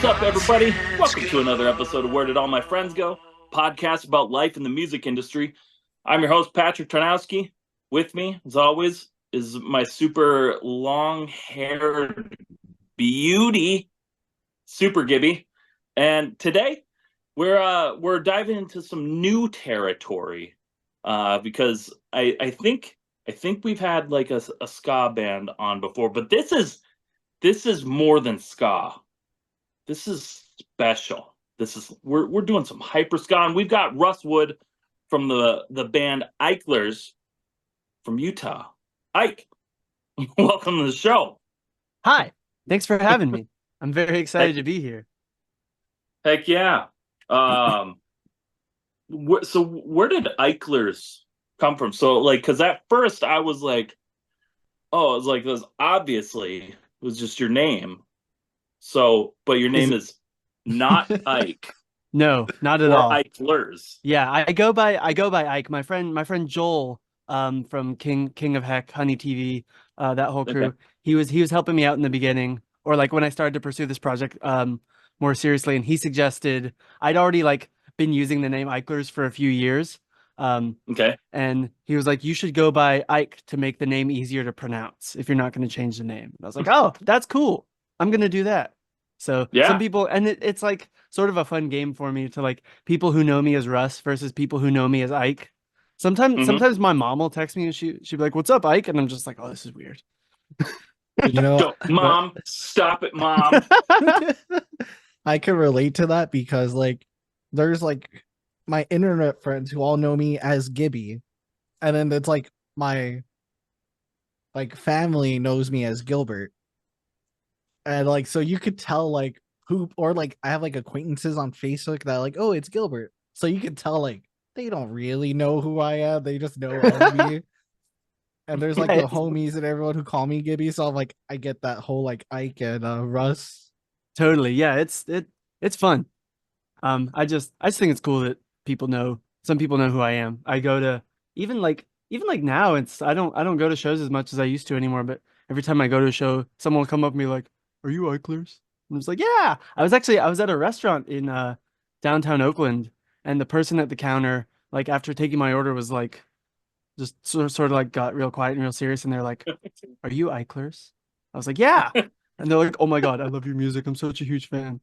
What's up, everybody? Welcome to another episode of Where Did All My Friends Go? Podcast about life in the music industry. I'm your host, Patrick Tarnowski. With me, as always, is my super long-haired beauty, Super Gibby. And today, we're diving into some new territory because I think we've had like a ska band on before, but this is more than ska. This is special. We're doing some Hyper Ska, and we've got Russ Wood from the band Eichlers from Utah. Ike, welcome to the show. Hi, thanks for having me. I'm very excited to be here. Heck yeah. So where did Eichlers come from? So like, because at first I was like, oh, it was obviously it was just your name. So, but your name is not Ike. No, not at or all. Eichlers. Yeah, I go by Ike. My friend Joel, from King of Heck, Honey TV, that whole crew. Okay. He was helping me out in the beginning, or like when I started to pursue this project more seriously, and he suggested I'd already like been using the name Eichlers for a few years. Okay. And he was like, you should go by Ike to make the name easier to pronounce if you're not going to change the name. And I was like, oh, that's cool. I'm going to do that. So Yeah. some people, and it's like sort of a fun game for me to like people who know me as Russ versus people who know me as Ike. Sometimes my mom will text me and she'd be like, "What's up, Ike?" And I'm just like, "Oh, this is weird." You know, Mom, stop it, Mom. I can relate to that because like there's like my internet friends who all know me as Gibby, and then it's like my like family knows me as Gilbert. And like so you could tell like who, or like I have like acquaintances on Facebook that like, oh, it's Gilbert. So you could tell like they don't really know who I am, they just know of me. And there's like Yeah, the homies and everyone who call me Gibby, so I'm like I get that whole like Ike and Russ. totally. Yeah, it's fun. I just think it's cool that some people know who I am. I go to even like now I don't go to shows as much as I used to anymore, but every time I go to a show, someone will come up to me like, "Are you Eichlers?" And I'm just like, "Yeah." I was at a restaurant in downtown Oakland, and the person at the counter, like after taking my order, was like just sort of like got real quiet and real serious, and they're like, "Are you Eichlers?" I was like, "Yeah." And they're like, "Oh my God, I love your music. I'm such a huge fan."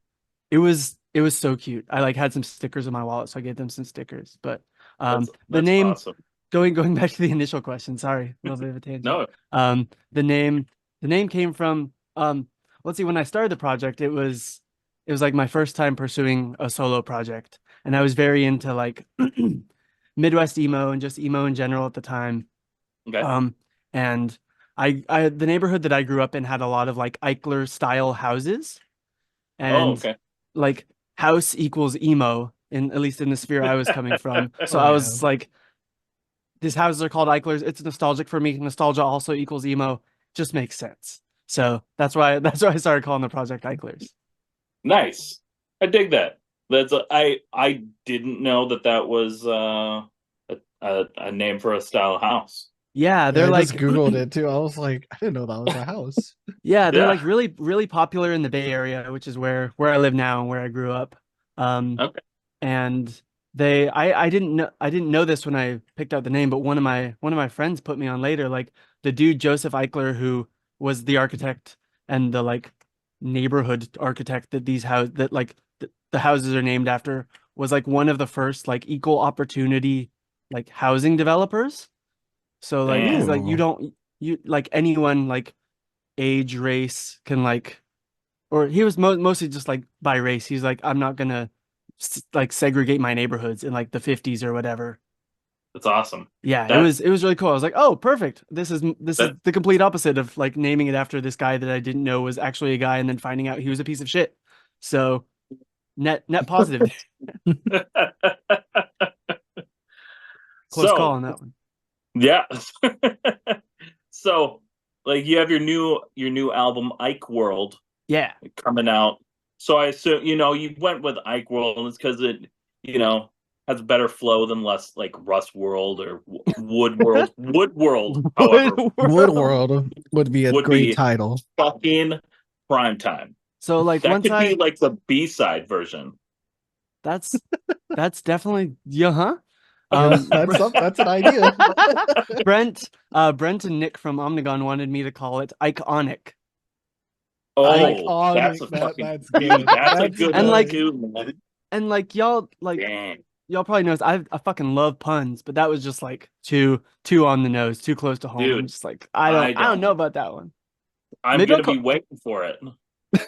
It was so cute. I like had some stickers in my wallet, so I gave them some stickers. But the That's name, awesome. going back to the initial question, sorry, a little bit of a tangent. No. Um, the name the name came from let's see, when I started the project, it was like my first time pursuing a solo project, and I was very into like Midwest emo and just emo in general at the time. Okay. And I the neighborhood that I grew up in had a lot of like Eichler style houses, Oh, and okay. like house equals emo, in at least in the sphere I was coming from. So Oh I yeah. was like, these houses are called Eichlers. It's nostalgic for me. Nostalgia also equals emo. Just makes sense. So that's why I started calling the project Eichlers. Nice. I dig that. I didn't know that was a name for a style house. Yeah, Yeah, they're I just like Googled it too. I was like, I didn't know that was a house. yeah, they're Yeah. like really really popular in the Bay Area, which is where I live now and where I grew up. Um, Okay. and I didn't know this when I picked out the name, but one of my friends put me on later, like the dude Joseph Eichler, who was the architect and the like neighborhood architect that the houses are named after, was like one of the first like equal opportunity like housing developers. So like, because Damn. like Ooh. you like anyone like age, race can like, or he was mostly just like by race. He's like, I'm not gonna like segregate my neighborhoods in like the 50s or whatever. That's awesome. Yeah, it That was it was really cool. I was like, oh, perfect. This is that the complete opposite of like naming it after this guy that I didn't know was actually a guy and then finding out he was a piece of shit. So net positive. Close call so on that one. yeah. So like you have your new album Ike World Yeah. coming out. So I assume you went with Ike World, and it's because it you know has a better flow than less like Russ World or Wood World. Wood World, however, Woodworld. Woodworld would be a would great be title. fucking prime time. So like That once could be like the B-side version. that's definitely huh? Yeah, that's an idea. Brent and Nick from Omnigon wanted me to call it Iconic. Oh, that's a fucking that's dude. good. That's a That's good And one like too, man. and like y'all Dang. probably knows I fucking love puns, but that was just like too on the nose, too close to home. I'm Dude, just like I I don't know don't. about that one. I'm Maybe I'll gonna be call waiting for it.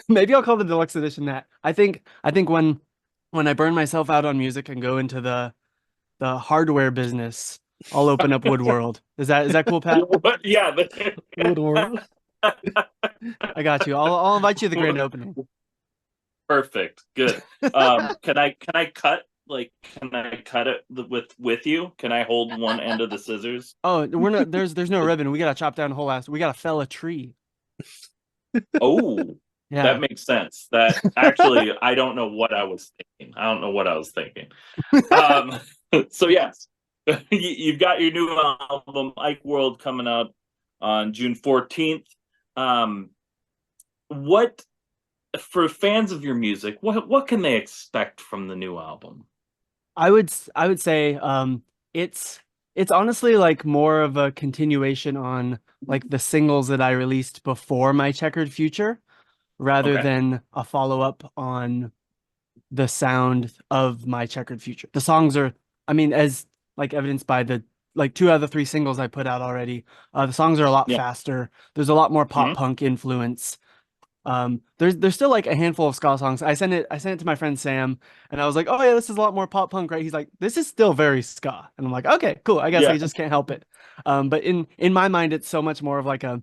maybe I'll call the deluxe edition that. I think when I burn myself out on music and go into the hardware business, I'll open up Woodworld. Is that cool, Pat? Yeah, Woodworld. I got you. I'll invite you to the grand opening. perfect. Good. Can I cut it with you? Can I hold one end of the scissors? Oh, we're not there's no ribbon. We gotta chop down a whole ass. We gotta fell a tree. Oh, Yeah. that makes sense. That actually, I don't know what I was thinking. So yes, you've got your new album, Ike World, coming out on June 14th. What for fans of your music? What can they expect from the new album? I would say it's honestly like more of a continuation on like the singles that I released before my Checkered Future rather Okay. than a follow-up on the sound of my Checkered Future. The songs are, I mean, as like evidenced by the like 2 out of the 3 singles I put out already, the songs are a lot Yeah. faster. There's a lot more pop Mhm. punk influence. There's still like a handful of ska songs. I sent it to my friend Sam, and I was like, oh yeah, this is a lot more pop punk, right? He's like, this is still very ska, and I'm like, okay, cool. I guess Yeah. I just can't help it. But in my mind, it's so much more of like a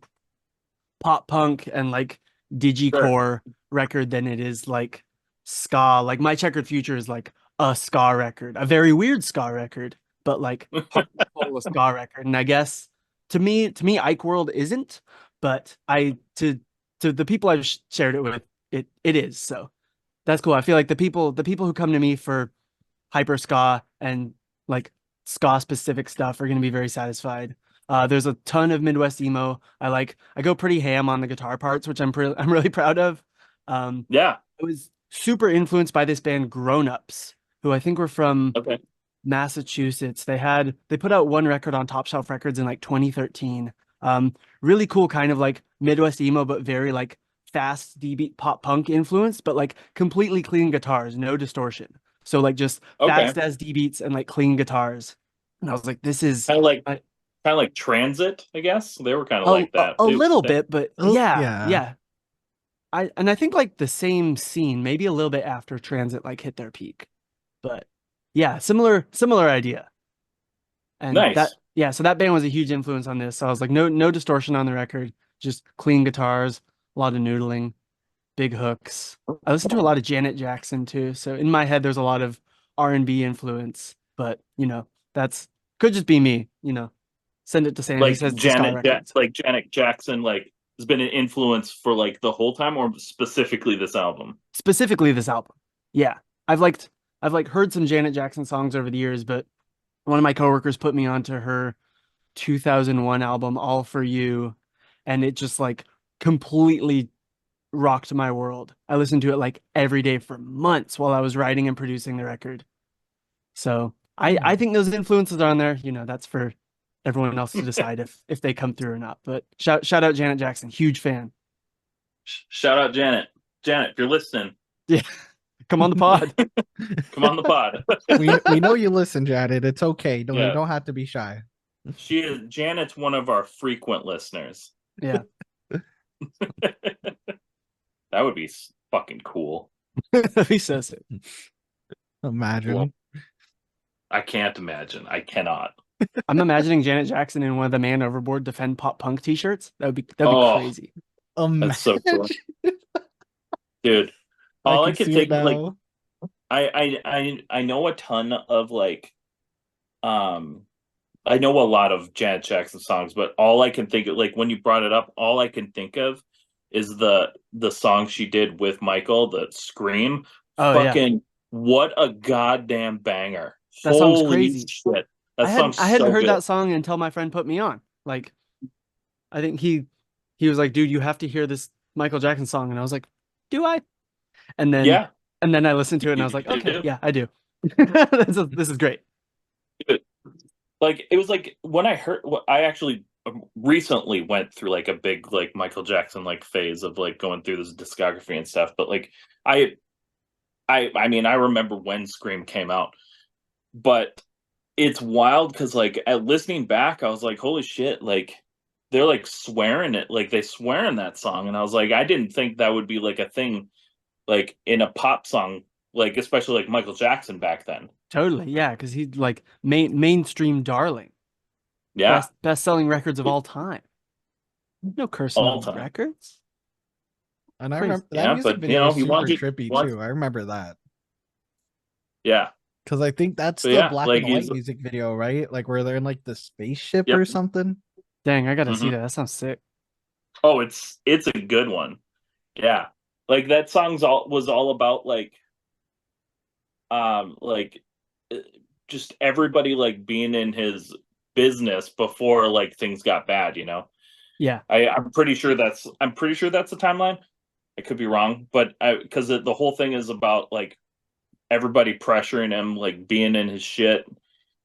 pop punk and like digicore record than it is like ska. Like my Checkered Future is like a ska record, a very weird ska record, but like heart and soul a ska record. And I guess to me, Ike World isn't, but to the people I've shared it with, it is. So that's cool. I feel like the people who come to me for Hyper Ska and like ska specific stuff are going to be very satisfied. There's a ton of Midwest emo. I go pretty ham on the guitar parts, which I'm really proud of. Yeah. I was super influenced by this band Grown Ups, who I think were from Okay. Massachusetts. They put out one record on Top Shelf Records in like 2013. Really cool kind of like Midwest emo, but very like fast D-beat pop punk influence, but like completely clean guitars, no distortion. So like just Okay. fast as D beats and like clean guitars. And I was like, this is Kind I, of like Transit, I guess. They were kind of like that. a little bit, but Oh, yeah, yeah. yeah. I think like the same scene, maybe a little bit after Transit like hit their peak. But yeah, similar idea. And Nice. so that band was a huge influence on this. So I was like, no distortion on the record, just clean guitars, a lot of noodling, big hooks. I listen to a lot of Janet Jackson too. So in my head, there's a lot of R&B influence, but that's could just be me, Send it to Sam. He says it's a ska record. Janet Jackson has been an influence for like the whole time, or specifically this album. Specifically this album. Yeah. I've heard some Janet Jackson songs over the years, but one of my coworkers put me onto her 2001 album All For You, and it just like completely rocked my world. I listened to it like every day for months while I was writing and producing the record. So I think those influences are on there. That's for everyone else to decide if they come through or not. But shout out Janet Jackson, huge fan. Shout out Janet. Janet, if you're listening, Yeah, come on the pod. come on the pod. we know you listen, Janet. It's okay. You Yeah. don't have to be shy. Janet's one of our frequent listeners. Yeah. That would be fucking cool. He says it. Imagine. Well, I can't imagine. I cannot. I'm imagining Janet Jackson in one of the Man Overboard Defend Pop Punk t-shirts. That'd be crazy. That's so cool. Dude. All I can think like I know a ton of like I know a lot of Janet Jackson songs, but all I can think of, like when you brought it up, all I can think of is the song she did with Michael, the Scream. Oh, fucking yeah. What a goddamn banger. That song's Holy crazy. shit. I hadn't heard good. that song until my friend put me on. Like, I think he was like, dude, you have to hear this Michael Jackson song. And I was like, do I? And then Yeah, I listened to it and I was like, you okay, do. yeah, I do. This is great. Like it was like when I heard, I actually recently went through like a big like Michael Jackson like phase of like going through this discography and stuff. But like I I mean I remember when Scream came out, but it's wild because like at listening back, I was like, holy shit, like they're like swearing it, like they swear in that song, and I was like, I didn't think that would be like a thing, like in a pop song, like especially like Michael Jackson back then. Totally. Yeah, because he's like mainstream darling. Yeah, Best selling records of all time. No cursing all on the time. records. And I Crazy. remember that Yeah, music but you video know, was super trippy wants, too. I remember that yeah, because I think that's but the yeah, black like and white he's, music video, right? Like where they're in like the spaceship yep. or something. Dang, I gotta see Hmm. that. That sounds sick. Oh, it's a good one. Yeah, like that song's all was all about like uh, just everybody like being in his business before like things got bad, you know. Yeah. I'm pretty sure that's the timeline. I could be wrong, but because the whole thing is about like everybody pressuring him, like being in his shit.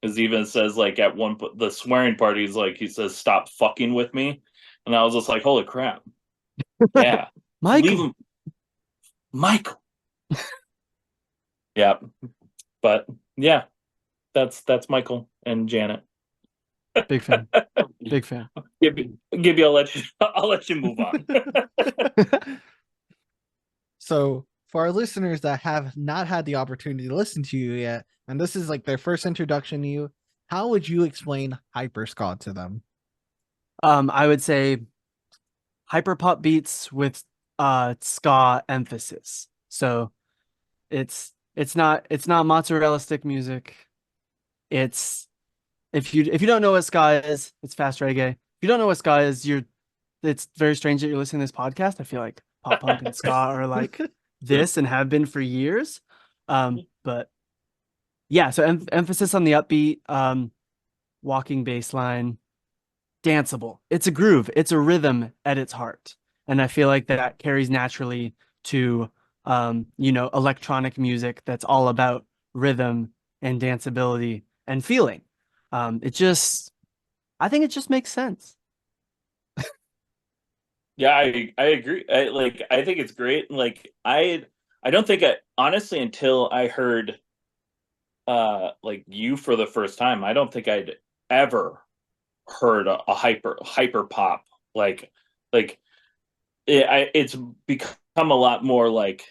Because even says like at the swearing parties, like he says, "Stop fucking with me," and I was just like, "Holy crap, yeah, leave Michael. him, Michael." Yeah, but yeah, that's Michael and Janet. Big fan. Big fan. Gibby, I'll let you move on. So for our listeners that have not had the opportunity to listen to you yet, and this is like their first introduction to you, how would you explain Hyper Ska to them? I would say hyperpop beats with ska emphasis. So it's not mozzarella stick music. It's if you don't know what ska is, it's fast reggae. If you don't know what ska is, it's very strange that you're listening to this podcast. I feel like pop punk and ska are like this and have been for years. But yeah, so emphasis on the upbeat, walking bass line, danceable. It's a groove, it's a rhythm at its heart. And I feel like that carries naturally to electronic music that's all about rhythm and danceability and feeling. It just I think it just makes sense. Yeah, I agree. I think it's great. Like I don't think I honestly until I heard like you for the first time, I don't think I'd ever heard a hyper pop like it's become a lot more like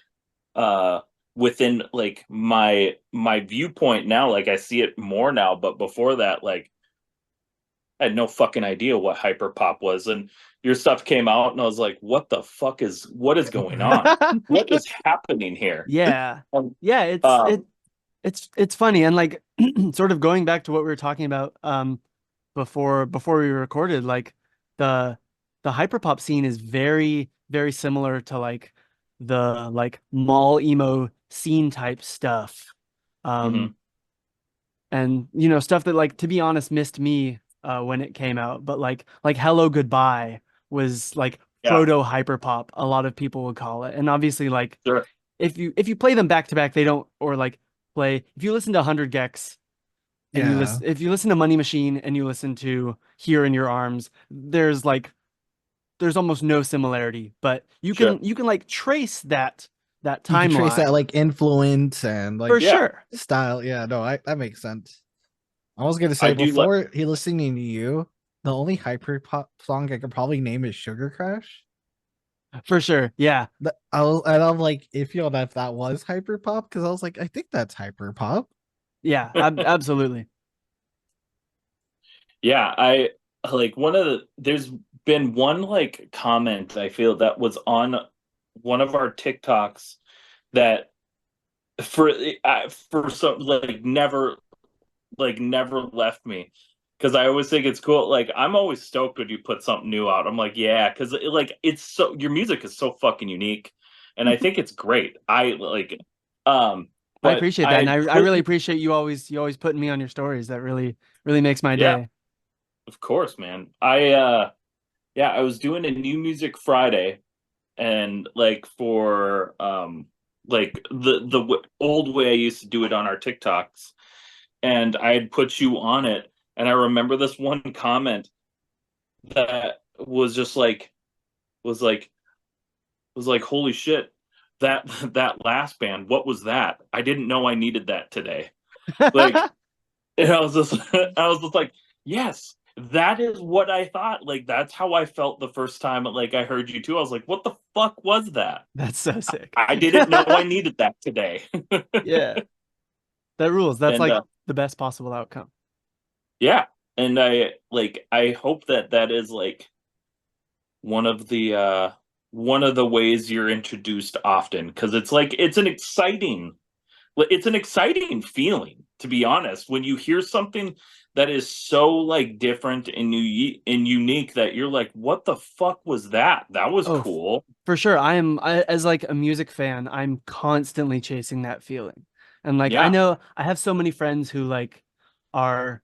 uh within like my viewpoint now. Like I see it more now, but before that, like I had no fucking idea what hyper pop was, and your stuff came out, and I was like, what is going on? What is happening here? Yeah. Um, Yeah, um, it's funny and like sort of going back to what we were talking about before we recorded, like the hyperpop scene is very very similar to like the like mall emo scene type stuff. Um mhm. and stuff that, like, to be honest, missed me when it came out, but like Hello Goodbye was like Yeah, proto hyperpop, a lot of people would call it. And obviously, like, sure. if you play them back to back, they don't, or like play if you listen to 100 Gex and Yeah. if you listen to Money Machine and you listen to Here in Your Arms, there's almost no similarity, but Sure. you can like trace that You can trace that timeline like influence and like for Yeah. sure. style. Yeah, no, that makes sense. I was gonna I say do like before he listening to you, the only hyper pop song I could probably name is Sugar Crash. For sure. Yeah. I'm like iffy on if that was hyper pop because I was like, I think that's hyper pop. Yeah, absolutely. yeah, I like one of there's been one like comment I feel that was on one of our TikToks that for for some never left me because I always think it's cool. Like I'm always stoked when you put something new out. I'm like, yeah, because it's so your music is so fucking unique, and I think it's great. I like, I but appreciate that, and I I really appreciate you always putting me on your stories. That really makes my yeah, day. of course, man. I was doing a new music Friday, and like for like the old way I used to do it on our TikToks, and I had put you on it, and I remember this one comment that was just like was like was like, holy shit, that that last band, what was that? I didn't know I needed that today. Like, and I was just like, yes, that is what I thought. Like, that's how I felt the first time like I heard you too. I was like, what the fuck was that? That's so sick. I didn't know I needed that today. Yeah, that rules. That's And like the best possible outcome. yeah, and I hope that that is like one of the ways you're introduced often, because it's like it's an exciting feeling, to be honest, when you hear something that is so like different and unique that you're like, what the fuck was that? That was Oh, cool. for sure. As like a music fan, I'm constantly chasing that feeling. And like I Yeah. know I have so many friends who like are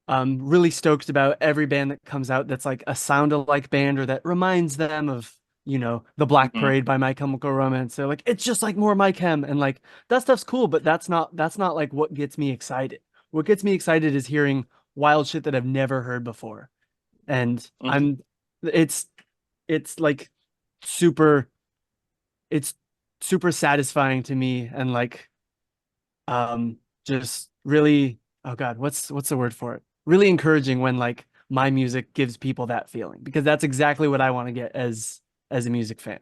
really stoked about every band that comes out that's like a sound alike band or that reminds them of, you know, the Black Mhm. Parade by My Chemical Romance. They're like, it's just like more My Chem, and like that stuff's cool, but that's not like what gets me excited. What gets me excited is hearing wild shit that I've never heard before. And Mhm. it's it's like super it's super satisfying to me, and like just really, oh god, what's the word for it, really encouraging when like my music gives people that feeling, because that's exactly what I want to get as a music fan.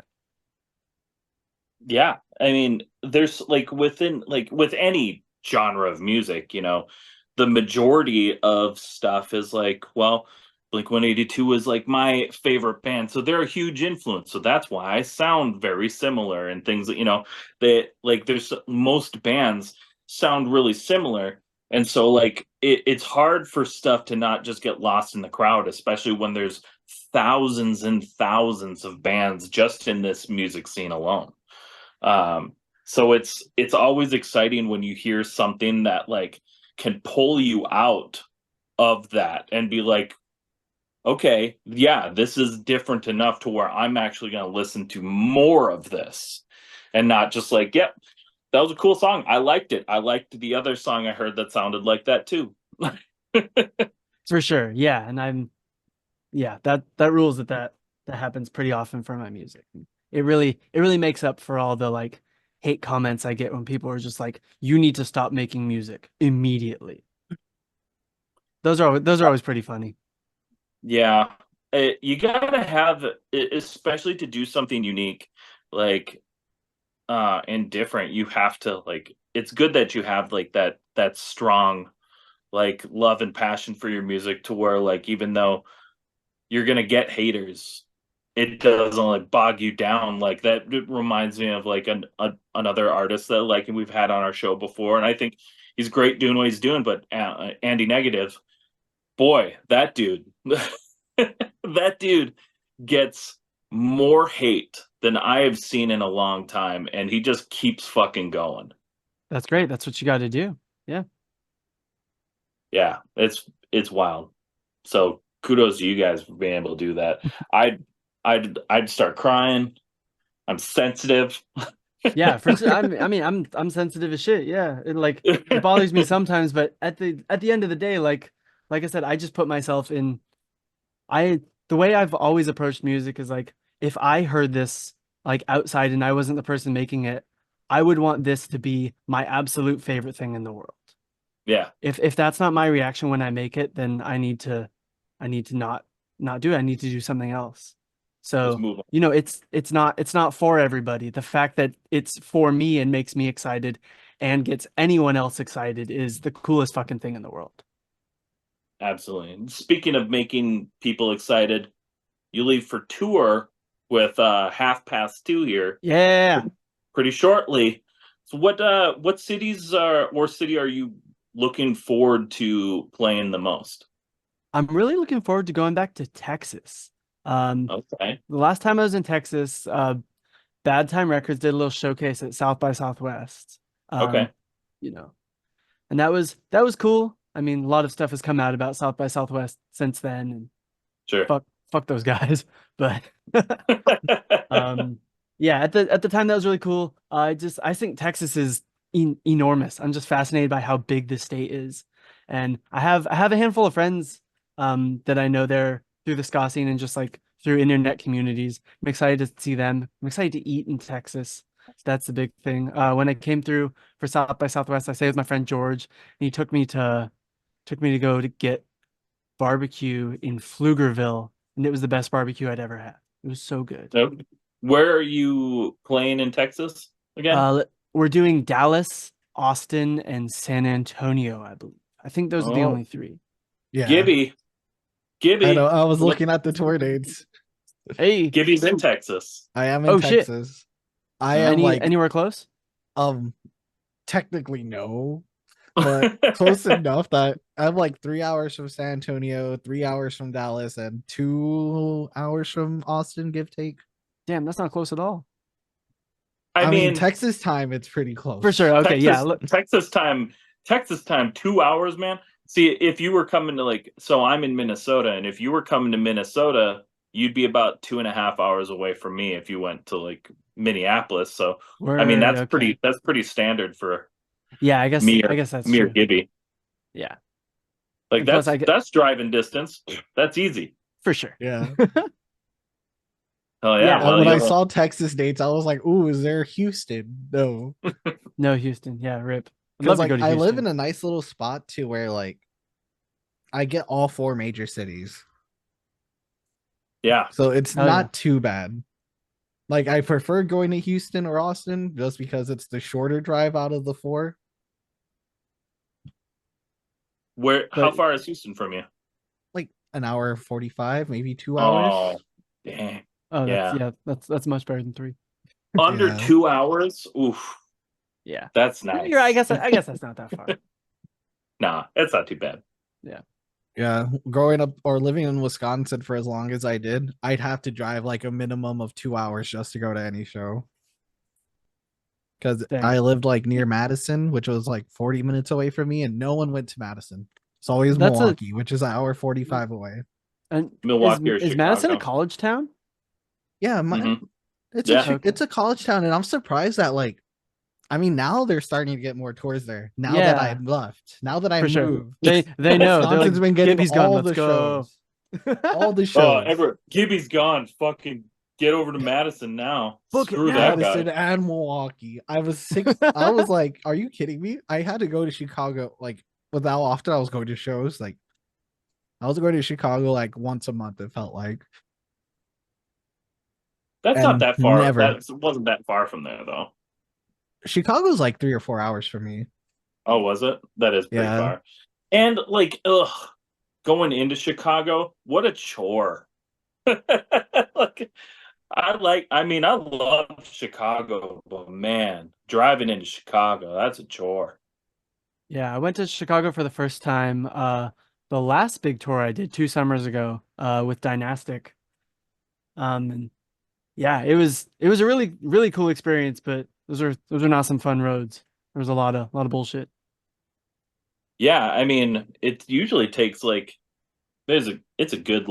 Yeah, I mean, there's like within like with any genre of music, the majority of stuff is like, well, Blink 182 is like my favorite band, so they're a huge influence. So that's why I sound very similar and things that, that like there's most bands sound really similar. And so like it's hard for stuff to not just get lost in the crowd, especially when there's thousands and thousands of bands just in this music scene alone. So it's always exciting when you hear something that like can pull you out of that and be like, okay, yeah, this is different enough to where I'm actually going to listen to more of this, and not just like, yep, that was a cool song. I liked it. I liked the other song I heard that sounded like that too. For sure, yeah. And yeah, that rules. That happens pretty often for my music. It really makes up for all the like hate comments I get when people are just like, you need to stop making music immediately. Those are always pretty funny. Yeah, you gotta have, especially to do something unique, like and different. You have to like. It's good that you have like that strong like love and passion for your music, to where like even though you're gonna get haters, it doesn't like bog you down like that. It reminds me of like another artist that like we've had on our show before, and I think he's great doing what he's doing. But Andy Negative, boy, that dude, that dude gets more hate than I have seen in a long time, and he just keeps fucking going. That's great. That's what you got to do. Yeah. Yeah, it's wild. So kudos to you guys for being able to do that. I'd I'd start crying. I'm sensitive. Yeah, for sure. I mean, I'm sensitive as shit. Yeah, it bothers me sometimes, but at the end of the day, like I said, I just put myself in. I The way I've always approached music is like, if I heard this like outside and I wasn't the person making it, I would want this to be my absolute favorite thing in the world. Yeah, If that's not my reaction when I make it, then I need to not do it. I need to do something else. just So, move on. you know, it's not for everybody. The fact that it's for me and makes me excited and gets anyone else excited is the coolest fucking thing in the world. Absolutely. And speaking of making people excited, you leave for tour with Half Past Two here Yeah. pretty shortly. So what cities or city are you looking forward to playing the most? I'm really looking forward to going back to Texas. Um, Okay. the last time I was in Texas, Bad Time Records did a little showcase at South by Southwest. Okay. Um, you know, and that was cool. I mean, a lot of stuff has come out about South by Southwest since then, and Sure. fuck those guys. But um, Yeah, at the time that was really cool. I think Texas is enormous. I'm just fascinated by how big the state is, and I have a handful of friends that I know there through the ska scene and just like through internet communities. I'm excited to see them. I'm excited to eat in Texas. That's the big thing. When I came through for South by Southwest, I stayed with my friend George, and he took me to go to get barbecue in Pflugerville, and it was the best barbecue I'd ever had. It was so good. Nope. Where are you playing in Texas again? We're doing Dallas, Austin, and San Antonio, I believe. I think those are the Oh, only three. Yeah. Gibby. I know. I was Look- looking at the tour dates. Hey, Gibby's in Texas. I am in Oh, shit. Texas. I am anywhere close? technically no, but close enough that I'm like 3 hours from San Antonio, 3 hours from Dallas, and 2 hours from Austin, give take. Damn, that's not close at all. I mean, Texas time, it's pretty close. For sure. Okay, Texas, yeah. Look, Texas time, 2 hours, man. See, if you were coming to so I'm in Minnesota, and if you were coming to Minnesota, you'd be about 2.5 hours away from me if you went to Minneapolis. So I mean, that's okay. pretty standard for Yeah, I guess that's me or true. Gibby. Yeah, Like And plus that's driving distance. That's easy. for sure. Yeah. Oh yeah. Yeah. Well, When I saw Texas dates, I was like, "Ooh, is there Houston?" No, No, Houston. Yeah, rip. I'd because love to go to I live Houston. in a nice little spot to where I get all four major cities, yeah. so it's Hell not yeah. too bad. Like I prefer going to Houston or Austin just because it's the shorter drive out of the four. How But- far is Houston from you? Like an hour 45, maybe 2 hours. Oh, dang. Oh, Yeah. that's much better than 3. Under Yeah. 2 hours? Oof. Yeah. That's nice. You're right, I guess that's not that far. Nah, it's not too bad. Yeah, growing up or living in Wisconsin for as long as I did, I'd have to drive like a minimum of 2 hours just to go to any show. Because Dang. I lived near Madison, which was 40 minutes away from me, and no one went to Madison. It's always That's Milwaukee, which is an hour 45 away. And Milwaukee or is Madison a Chicago? college town? Yeah, Mhm. it's Yeah. it's a college town, and I'm surprised that now they're starting to get more tours there. Now that Yeah. I've left, now that I For sure. moved, They know. They're Wisconsin's like, been getting Gibby's all gone. the Let's go. shows, all the Oh, shows. Gibby's gone. Fucking get over to Madison now. Book it Screw now. that Madison guy. and Milwaukee. I was 6. I was like, "Are you kidding me?" I had to go to Chicago. With how often I was going to shows, I was going to Chicago once a month. It felt like That's not and that far. never. That wasn't that far from there, though. Chicago's 3 or 4 hours for me. Oh, was it? That is pretty Yeah. far. And going into Chicago, what a chore. I love Chicago, but man, driving into Chicago, that's a chore. Yeah, I went to Chicago for the first time. The last big tour I did 2 summers ago, with Dynastic. And yeah, it was a really, really cool experience, but those are not some fun roads. There was a lot of bullshit. Yeah, I mean, it usually takes it's a good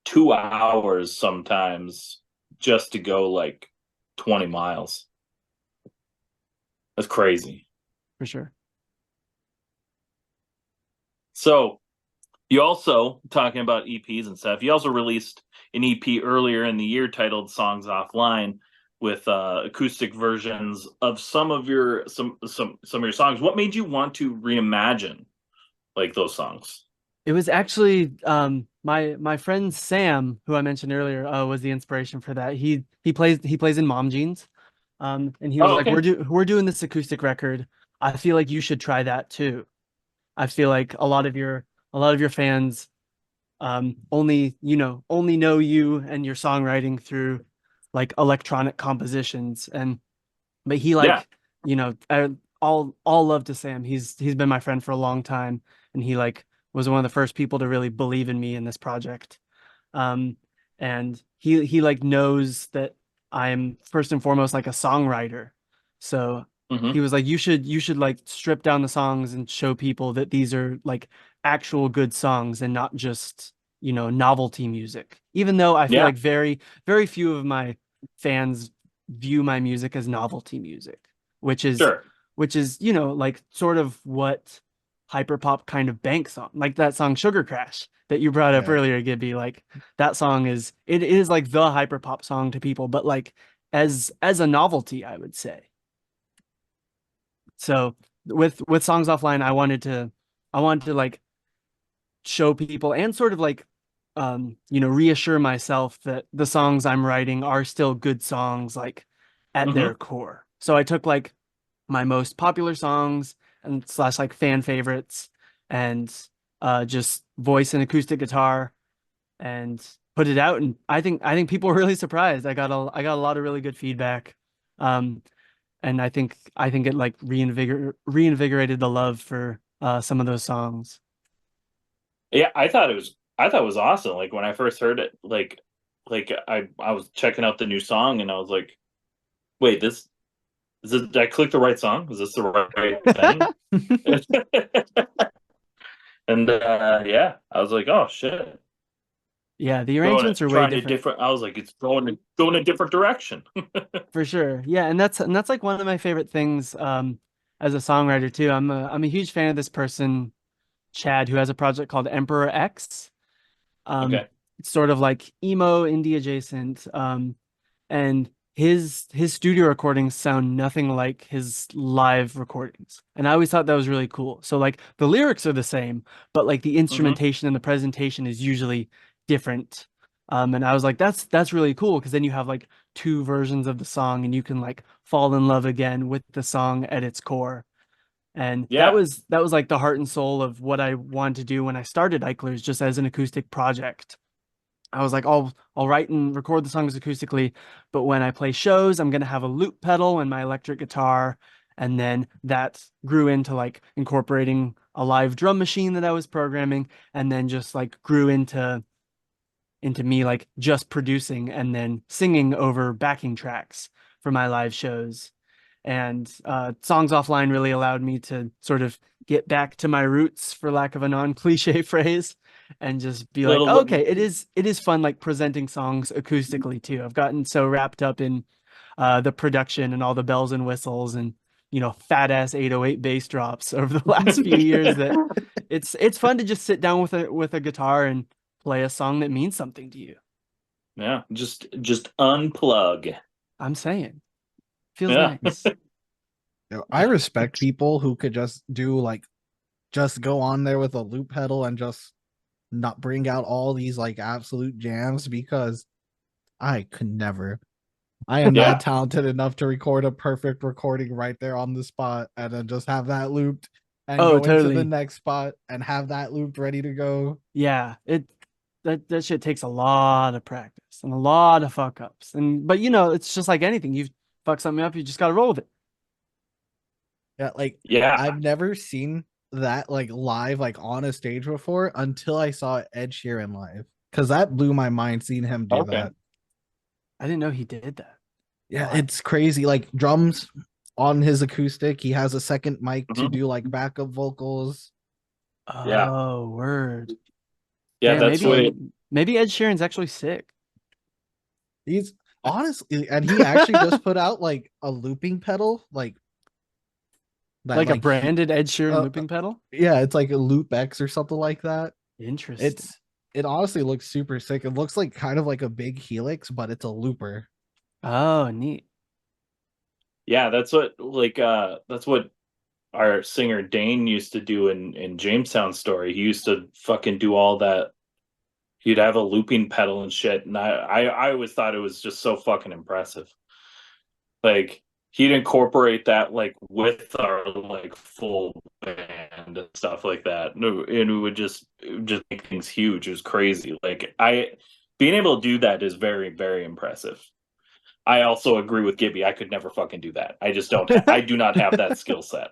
2 hours sometimes just to go 20 miles. That's crazy. For sure. So you also, talking about EPs and stuff, you also released an EP earlier in the year titled Songs Offline with acoustic versions of some of your songs. What made you want to reimagine those songs? It was actually my friend Sam, who I mentioned earlier, was the inspiration for that. He plays in Mom Jeans. And he was like, okay. we're doing this acoustic record. I feel like you should try that too. I feel like a lot of your fans only know you and your songwriting through electronic compositions, but he all love to Sam. He's been my friend for a long time, and he was one of the first people to really believe in me in this project. And he knows that I'm first and foremost a songwriter. So he was like, you should strip down the songs and show people that these are actual good songs and not just novelty music. Even though I feel like very, very few of my fans view my music as novelty music, which is Sure. you know, like sort of what hyperpop kind of banks on, like that song Sugar Crash that you brought up Yeah. earlier, Gibby. Like that song is it is like the hyperpop song to people, but like as a novelty, I would say. So with Songs Offline, I wanted to like show people and sort of like you know, reassure myself that the songs I'm writing are still good songs, like at their Hmm. core. So I took like my most popular songs and slash like fan favorites and just voice and acoustic guitar and put it out, and I think people were really surprised. I got a lot of really good feedback. Um and I think it like reinvigorated the love for some of those songs. Yeah, I thought it was awesome. Like when I first heard it, I was checking out the new song and I was like, wait, this is it, did I click the right song? Is this the right thing? And yeah, I was like, oh shit. Yeah, the arrangements are way Trying a different different I was like, it's going a different direction. for sure. Yeah, and that's like one of my favorite things as a songwriter too. I'm a huge fan of this person, Chad, who has a project called Emperor X. Um, Okay. it's sort of like emo indie adjacent. And his studio recordings sound nothing like his live recordings. And I always thought that was really cool. So like the lyrics are the same, but like the Hmm. instrumentation and the presentation is usually different. And I was like, that's really cool because then you have like two versions of the song and you can like fall in love again with the song at its core. And Yeah. that was like the heart and soul of what I wanted to do when I started Eichlers just as an acoustic project. I was like, I'll write and record the songs acoustically, but when I play shows, I'm gonna have a loop pedal and my electric guitar. And then that grew into like incorporating a live drum machine that I was programming, and then just like grew into me like just producing and then singing over backing tracks for my live shows. And Songs Offline really allowed me to sort of get back to my roots, for lack of a non-cliche phrase, and just be like, Little oh, okay, it is fun like presenting songs acoustically too. I've gotten so wrapped up in the production and all the bells and whistles and you know fat ass 808 bass drops over the last few years that it's fun to just sit down with a guitar and play a song that means something to you. Yeah, just unplug. I'm saying, feels Yeah. nice. I respect people who could just do like just go on there with a loop pedal and just not bring out all these like absolute jams because I could never. I am Yeah. not talented enough to record a perfect recording right there on the spot and then just have that looped and Oh, go into the totally. next spot and have that looped ready to go. Yeah, it that shit takes a lot of practice and a lot of fuck ups. And but you know, it's just like anything. You fuck something up, you just gotta roll with it. Yeah, like Yeah. I've never seen that like live, like on a stage before until I saw Ed Sheeran live. Cause that blew my mind seeing him do Okay. that. I didn't know he did that. Yeah, it's crazy. Like drums on his acoustic. He has a second mic to Hmm. do like backup vocals. Yeah. Oh, word. Yeah, Damn, that's what maybe Ed Sheeran's actually sick. He's honestly, and he actually just put out like a looping pedal, like that, Like a like he, branded Ed Sheeran uh, looping pedal? yeah, it's like a Loop X or something like that. Interesting. It's it honestly looks super sick. It looks like kind of like a big Helix, but it's a looper. Oh, neat. yeah, that's what our singer Dane used to do in Jamestown Story. He used to fucking do all that. He'd have a looping pedal and shit, and I always thought it was just so fucking impressive. Like he'd incorporate that like with our like full band and stuff like that. No, and it would just make things huge. It was crazy. Like I being able to do that is very, very impressive. I also agree with Gibby. I could never fucking do that. I just don't. I do not have that skill set.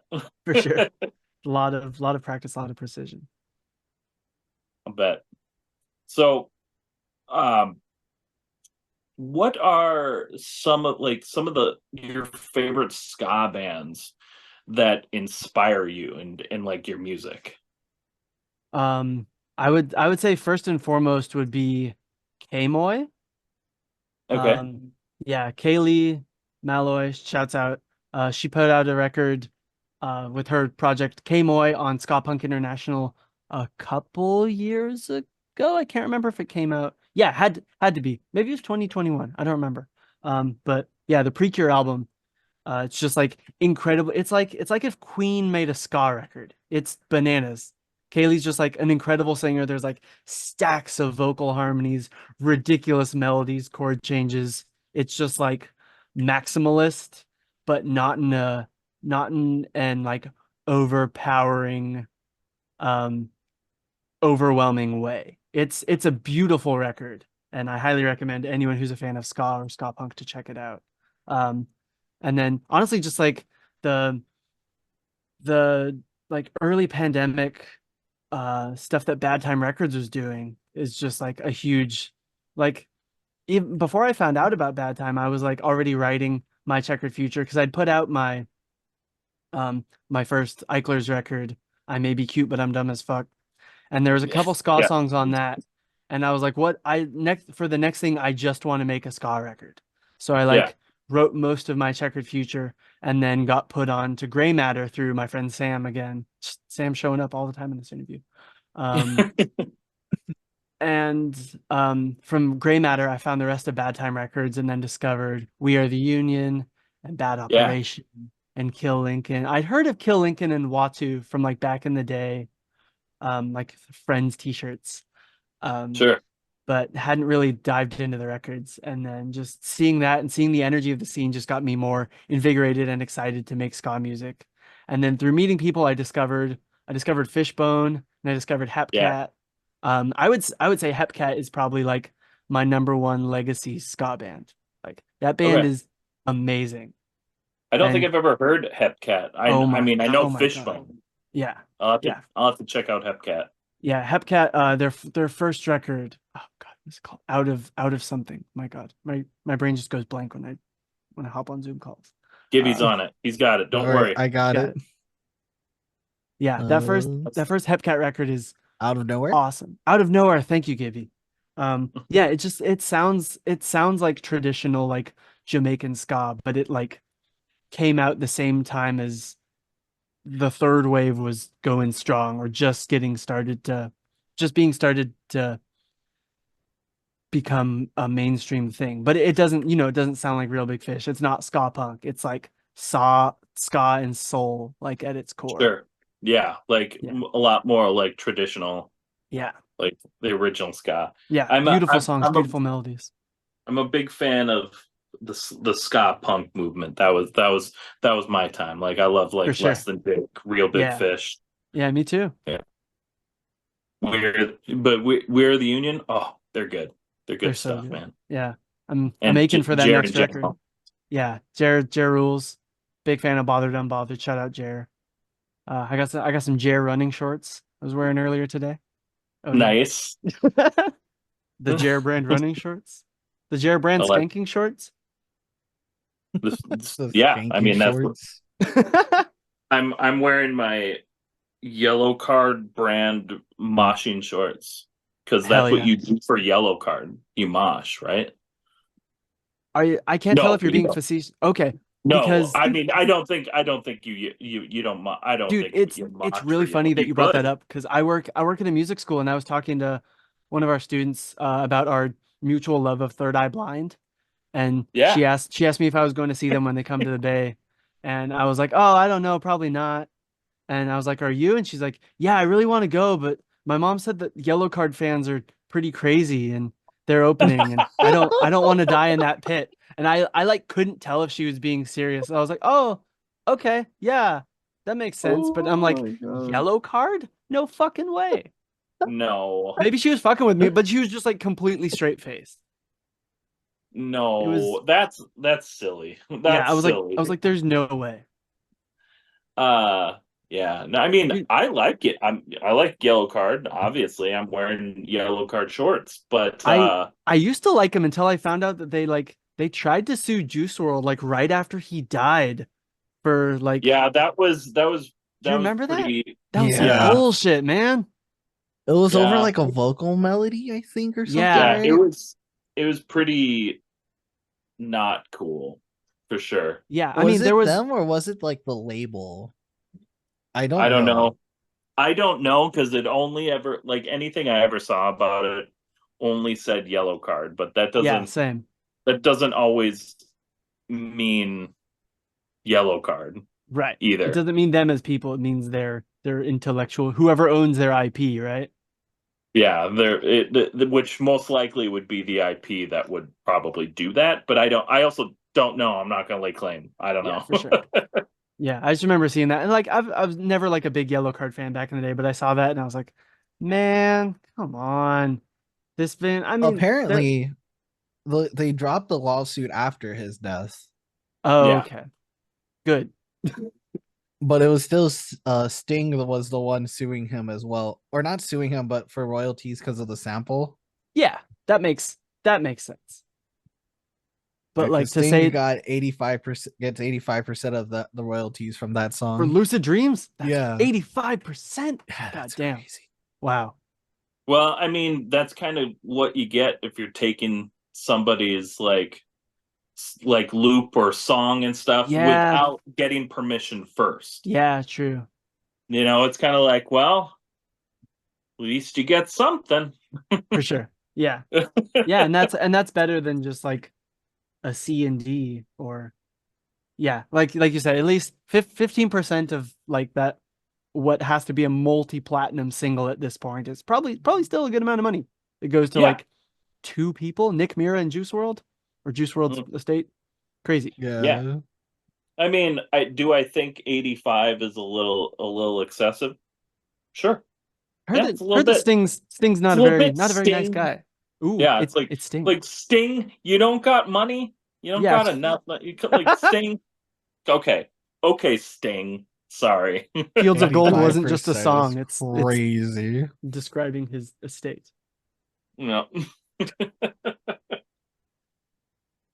For sure. A lot of practice, a lot of precision. I bet. So, um, what are some of the your favorite ska bands that inspire you and like your music? Um, I would say first and foremost would be K-Moy. Okay. Yeah, Kaylee Malloy, shouts out. She put out a record with her project K-Moy on Ska Punk International a couple years ago. I can't remember if it came out. Yeah, had to be. Maybe it was 2021. I don't remember. But yeah, the Precure album. It's just like incredible. It's like if Queen made a ska record. It's bananas. Kaylee's just like an incredible singer. There's like stacks of vocal harmonies, ridiculous melodies, chord changes. It's just like maximalist, but not in an like overpowering, um, overwhelming way. It's a beautiful record, and I highly recommend anyone who's a fan of ska or ska punk to check it out. Um, and then honestly, just like the the like early pandemic stuff that Bad Time Records was doing is just like a huge, like, even before I found out about Bad Time, I was like already writing my checkered future because I'd put out my first Eichlers record, I May Be Cute But I'm Dumb as Fuck, and there was a couple ska Yeah. songs on that, and I was like, what I next for the next thing, I just want to make a ska record. So I Yeah. wrote most of my checkered future and then got put on to Gray Matter through my friend Sam again. Sam showing up all the time in this interview. And from Gray Matter, I found the rest of Bad Time Records and then discovered We Are the Union and Bad Yeah. Operation and Kill Lincoln. I'd heard of Kill Lincoln and Watu from like back in the day, like Friends t-shirts, Sure. but hadn't really dived into the records. And then just seeing that and seeing the energy of the scene just got me more invigorated and excited to make ska music. And then through meeting people, I discovered Fishbone and I discovered Yeah. Hepcat. I would say Hepcat is probably like my number one legacy ska band. Like that band Okay. is amazing. I don't think And I've ever heard Hepcat. I mean, I know oh my God. Fishbone. Yeah. I'll Yeah. have to check out Hepcat. Yeah, Hepcat, their first record. Oh God, what's it called? Out of something. My God, my brain just goes blank when I hop on Zoom calls. Gibby's on it. He's got it. Don't All right, worry. I got Got it. Yeah, that first Hepcat record is Out of nowhere. awesome. Out of nowhere. Thank you, Gibby. Yeah, it sounds like traditional like Jamaican ska, but it like came out the same time as the third wave was going strong or just being started to become a mainstream thing. But it doesn't sound like Real Big Fish. It's not ska punk. It's like ska and soul, like at its core. Sure. Yeah, like Yeah. a lot more like traditional, Yeah. like the original ska. Yeah. I'm Beautiful I'm, songs, I'm beautiful melodies. I'm a big fan of the ska punk movement. That was my time. Like I love For like sure. Less Than Big, Real Big Yeah. Fish. Yeah, me too. We're the Union. Oh, they're good. They're good They're so stuff, good. man. Yeah. I'm And aching for that Jared next in record. general. Yeah. Jared rules. Big fan of Bothered Unbothered. Shout out Jer. I got some Jer running shorts I was wearing earlier today. Oh yeah. Nice. The Jer brand running shorts. The Jer brand I like skanking shorts. The yeah. I skanky mean, shorts. I'm wearing my Yellow Card brand moshing shorts because Hell that's what yeah. you do for Yellow Card. You mosh, right? I can't tell No, if you're you being don't. facetious. Okay. No, Because I mean, I don't think you don't. I don't dude, think you it's mosh really for Yellow. funny that You you brought that could. up because I work at a music school and I was talking to one of our students about our mutual love of Third Eye Blind, and Yeah. she asked me if I was going to see them when they come to the Bay, and I was like, oh, I don't know, probably not. And I was like, are you? And she's like, yeah, I really want to go, but my mom said that Yellow Card fans are pretty crazy and they're opening, and I don't want to die in that pit. And I like couldn't tell if she was being serious. I was like, oh, okay, yeah, that makes sense. But I'm like, Oh my God. Yellow Card? No fucking way. No, Maybe she was fucking with me, but she was just like completely straight faced. It was no, that's silly. Yeah, That's silly. I was like, there's no way. Yeah. No, I mean, Dude, I like it. I like Yellow Card. Obviously, I'm wearing Yellow Card shorts, but I used to like him until I found out that they tried to sue Juice World like right after he died for like, yeah, do you remember that? pretty. That was some Yeah. bullshit, man. It was over Yeah. like a vocal melody, I think, or something. Yeah. Yeah, right? it was pretty not cool for sure. Yeah, I Was mean it there was them or was it like the label? I I don't don't know. know. I don't know because it only ever like anything I ever saw about it only said yellow card, but yeah, same. that doesn't always mean yellow card Right. It either. doesn't mean them as people, it means they're intellectual, whoever owns their IP, right? Yeah, which most likely would be the IP that would probably do that, but I also don't know. I'm not gonna lay claim. I don't Yeah, know. for sure. Yeah, I just remember seeing that. And like I was never like a big yellow card fan back in the day, but I saw that and I was like, man, come on. This been I mean they're Apparently, they dropped the lawsuit after his death, oh, Yeah. okay. Good. but it was still Sting that was the one suing him as well, or not suing him, but for royalties because of the sample. Yeah, that makes sense. But like to Sting say got 85% gets 85% of the royalties from that for song. Lucid Dreams, that's Yeah. 85%. Yeah, God that's damn. crazy. Wow. Well, I mean, that's kind of what you get if you're taking somebody's like loop or song and stuff Yeah. without getting permission first. Yeah, true. You know, it's kind of like, well, at least you get something. For sure. Yeah. Yeah, and that's better than just like a C and D or yeah, like you said, at least 15% of like that what has to be a multi-platinum single at this point is probably still a good amount of money. It goes to Yeah. like two people, Nick Mira and Juice World or Juice World's estate. Crazy. Yeah. I mean, I think 85 is a little excessive. Sure. Yeah, it's a little Heard that bit. Sting's It's not a a little very bit not a very nice Sting. guy. Ooh, Yeah, it's it's Sting. like Sting. You don't got money. You don't Yeah. got enough. You could like Sting. Okay, Sting. Sorry. Fields of Gold wasn't just a 85% song. is It's crazy. describing his estate. No.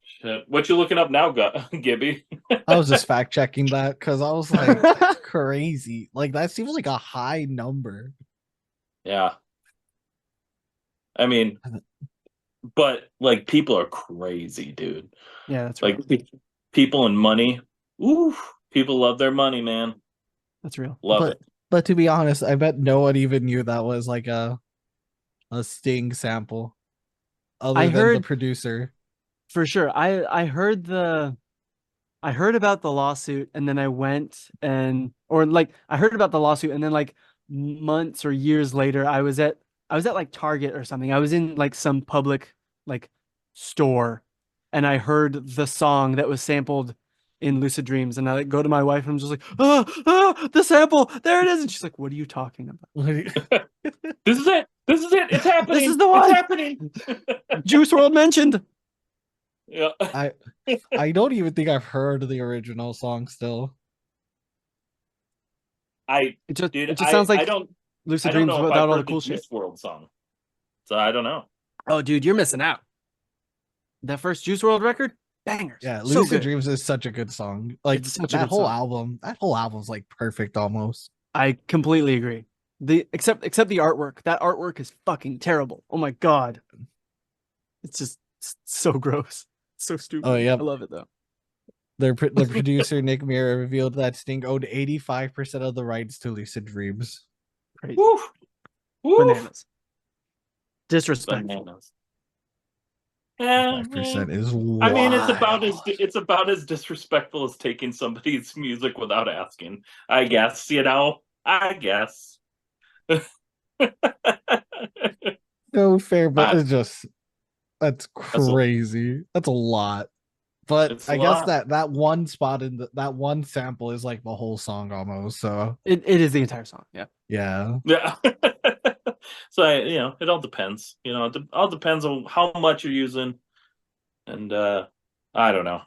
Shit. What you looking up now, Gibby? I was just fact checking that because I was like, that's crazy. Like that seems like a high number. Yeah. I mean, but like people are crazy, dude. Yeah, that's Like real. people and money. Ooh, people love their money, man. That's real. Love it. But to be honest, I bet no one even knew that was like a Sting sample, other I than the heard producer. for sure. I heard about the lawsuit and then I went and or like I heard about the lawsuit and then like months or years later I was at like Target or something. I was in like some public like store and I heard the song that was sampled in Lucid Dreams and I like go to my wife and I'm just like, the sample, there it is. And she's like, what are you talking about? This is it. This is it. It's happening. This is the one. It's happening. Juice World mentioned. Yeah. I don't even think I've heard the original song still. It just sounds like Lucid I don't Dreams know if without I've all the heard cool the shit. Juice World song. So I don't know. Oh, dude, you're missing out. That first Juice World record, bangers. Yeah, So Lucid good. Dreams is such a good song. Like It's such a that good song. that whole album's like perfect almost. I completely agree. Except the artwork. That artwork is fucking terrible. Oh my god. It's just so gross. So stupid. Oh, yep. I love it though. The producer Nick Mira revealed that Sting owed 85% of the rights to Lucid Dreams. Crazy. Woof. Woof. Bananas. Disrespectful. Bananas. 5% is wild. I mean, it's about as disrespectful as taking somebody's music without asking. I guess, you know. I guess. No fair, but it's just that's That's crazy. That's a lot. But It's a I guess lot. that one spot in that one sample is like the whole song almost. So It is the entire song. Yeah. yeah. Yeah. So it all depends. It all depends on how much you're using, and I don't know.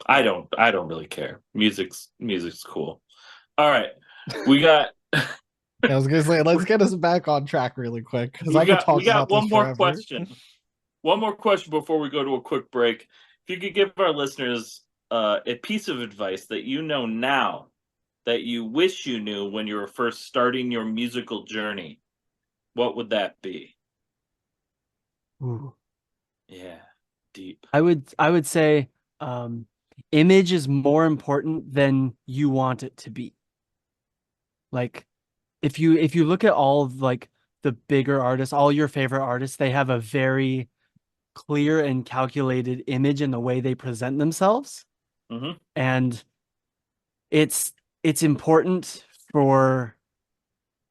I don't really care. Music's cool. All right, we got. I was gonna say, let's get us back on track really quick because I could talk we got about one this more forever. question. One more question before we go to a quick break. If you could give our listeners a piece of advice that you know now that you wish you knew when you were first starting your musical journey, what would that be? Ooh. Yeah, deep. I would say image is more important than you want it to be. Like if you look at all of like the bigger artists, all your favorite artists, they have a very clear and calculated image in the way they present themselves. Mm-hmm. And it's important for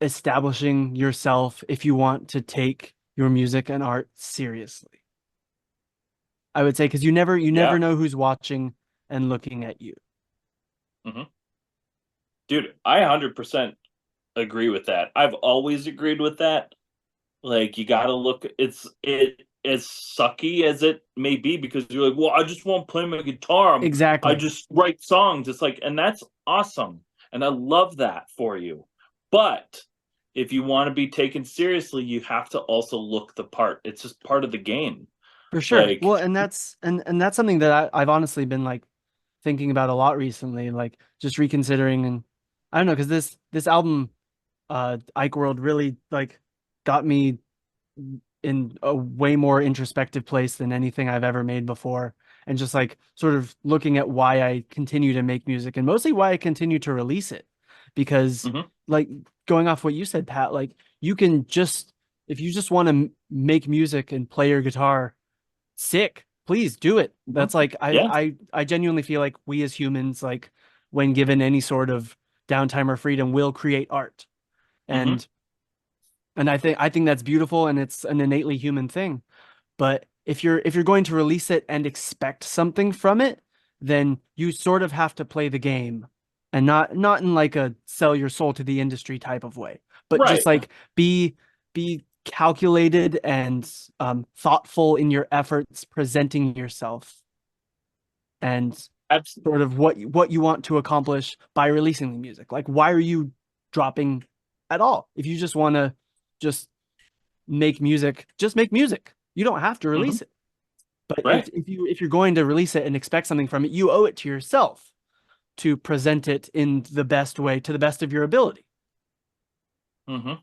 establishing yourself if you want to take your music and art seriously. I would say, because you never Yeah. know who's watching and looking at you. Mm-hmm. Dude, I 100% agree with that. I've always agreed with that. Like, you gotta look, it as sucky as it may be, because you're like, well, I just won't play my guitar. I Exactly. just write songs. It's like, and that's awesome. And I love that for you. But if you want to be taken seriously, you have to also look the part. It's just part of the game. For sure. Like, Well, and that's something that I've honestly been like thinking about a lot recently, like just reconsidering. And I don't know, because this album, Ike World, really like got me in a way more introspective place than anything I've ever made before. And just like sort of looking at why I continue to make music, and mostly why I continue to release it. Because mhm, like going off what you said, Pat, like you can just, if you just want to make music and play your guitar, sick, please do it. That's like yeah. I genuinely feel like we as humans, like when given any sort of downtime or freedom, will create art. Mhm. And I think that's beautiful, and it's an innately human thing. But if you're going to release it and expect something from it, then you sort of have to play the game, and not in like a sell your soul to the industry type of way, but Right. just like be calculated and thoughtful in your efforts presenting yourself, and Abs- sort of what you want to accomplish by releasing the music. Like, why are you dropping at all? If you just want to just make music, just make music. You don't have to mhm, release it. But Right. if you're going to release it and expect something from it, you owe it to yourself to present it in the best way, to the best of your ability. hmm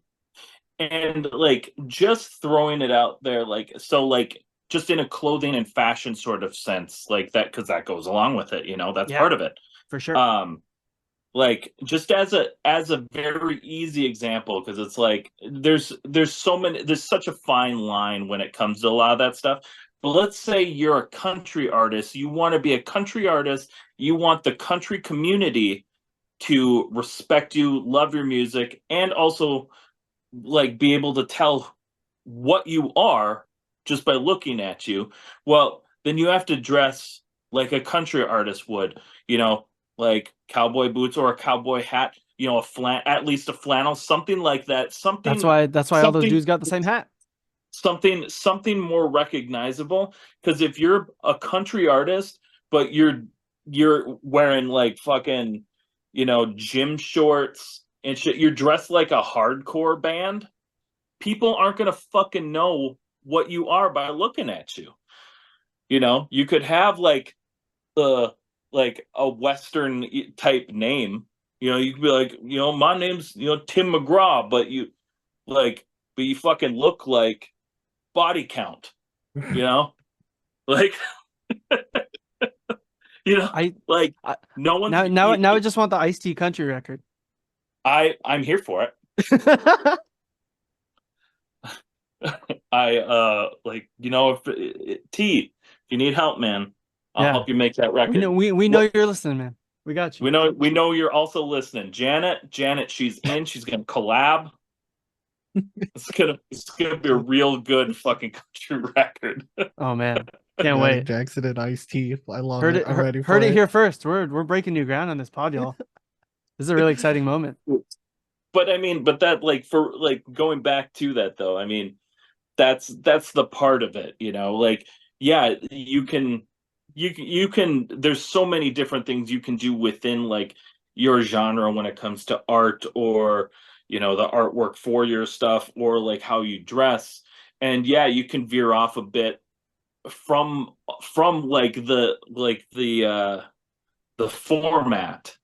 And like, just throwing it out there, like, so like, just in a clothing and fashion sort of sense, like that, because that goes along with it, that's Yeah, part of it. for sure. Like, just as a very easy example, because it's like there's so many, there's such a fine line when it comes to a lot of that stuff. But let's say you're a country artist, you want to be a country artist, you want the country community to respect you, love your music, and also like be able to tell what you are just by looking at you. Well, then you have to dress like a country artist would, like cowboy boots or a cowboy hat, at least a flannel, something like that, That's why all those something dudes got the same hat. something more recognizable. Because if you're a country artist, but you're wearing like fucking, gym shorts and shit, you're dressed like a hardcore band, people aren't gonna fucking know what you are by looking at you. You could have like the like a Western type name. You could be like, my name's Tim McGraw, but you fucking look like Body Count. Like I, like I no one's. now I just want the Ice-T country record. I'm here for it. Like, if T, if you need help, man, I'll Yeah, help you make that record. we know you're listening, man. We got you. We know you're also listening. Janet, she's gonna collab. It's gonna be a real good fucking country record. Oh man, can't Yeah, wait. Jackson and Ice T. I love Heard it. it, I'm heard, ready for heard it it. here first. We're breaking new ground on this pod, y'all. This is a really exciting moment. But I mean, but that, like, for like going back to that though, I mean, that's the part of it, like, yeah, you can there's so many different things you can do within like your genre when it comes to art, or the artwork for your stuff, or like how you dress. And yeah, you can veer off a bit from the format,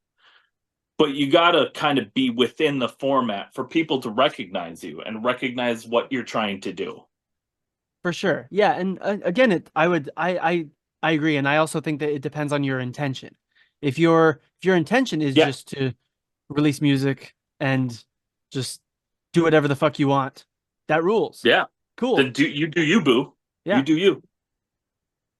but you got to kind of be within the format for people to recognize you and recognize what you're trying to do. For sure. Yeah, and again, I I agree, and I also think that it depends on your intention. If your intention is Yeah, just to release music and just do whatever the fuck you want, that rules. yeah. Cool. Then do you, boo. You Yeah. do you.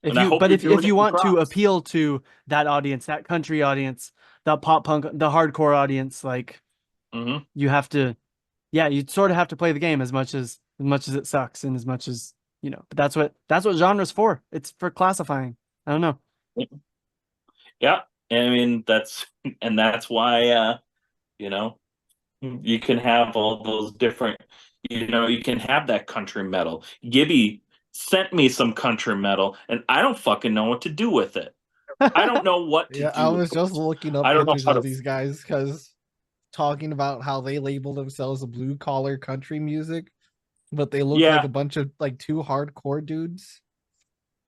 If And I you hope but you're if doing if it you in want to props. appeal to that audience, that country audience, that pop punk, the hardcore audience, like Hmm. you have to, yeah, you sort of have to play the game as much as it sucks and as much as, but that's what genre's for. It's for classifying. I don't know. Yeah. I mean, that's why, you know, you can have all those different, you can have that country metal. Gibby sent me some country metal, and I don't fucking know what to do with it. I don't know what to Yeah, I do with was just it. looking I up don't know pictures how of to. these guys because talking about how they label themselves a blue collar country music, but they look like Yeah, a bunch of like two hardcore dudes.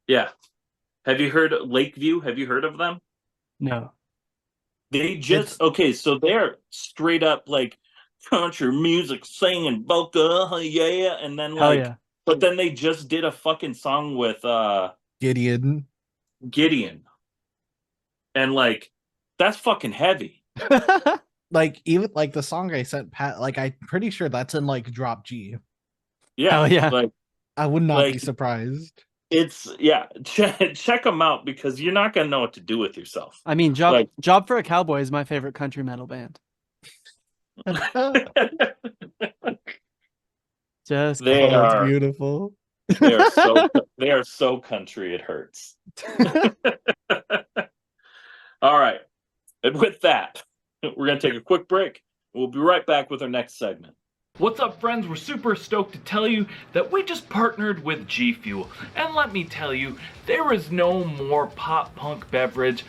yeah. Have you heard Lakeview? Have you heard of them? No. They just It's okay, so they're straight up like country music singing Boca, yeah, and then Hell yeah. but then they just did a fucking song with Gideon. Gideon, and that's fucking heavy. Like even like the song I sent Pat, like I'm pretty sure that's in like drop G. Yeah, Hell yeah. I would not be like surprised. it's yeah. Check them out because you're not gonna know what to do with yourself. I mean, Job Like Job for a Cowboy is my favorite country metal band. Just they Oh, it's are beautiful. they are so they are so country it hurts. All right. And with that, we're going to take a quick break. We'll be right back with our next segment. What's up, friends? We're super stoked to tell you that we just partnered with GFUEL. And let me tell you, there is no more pop punk beverage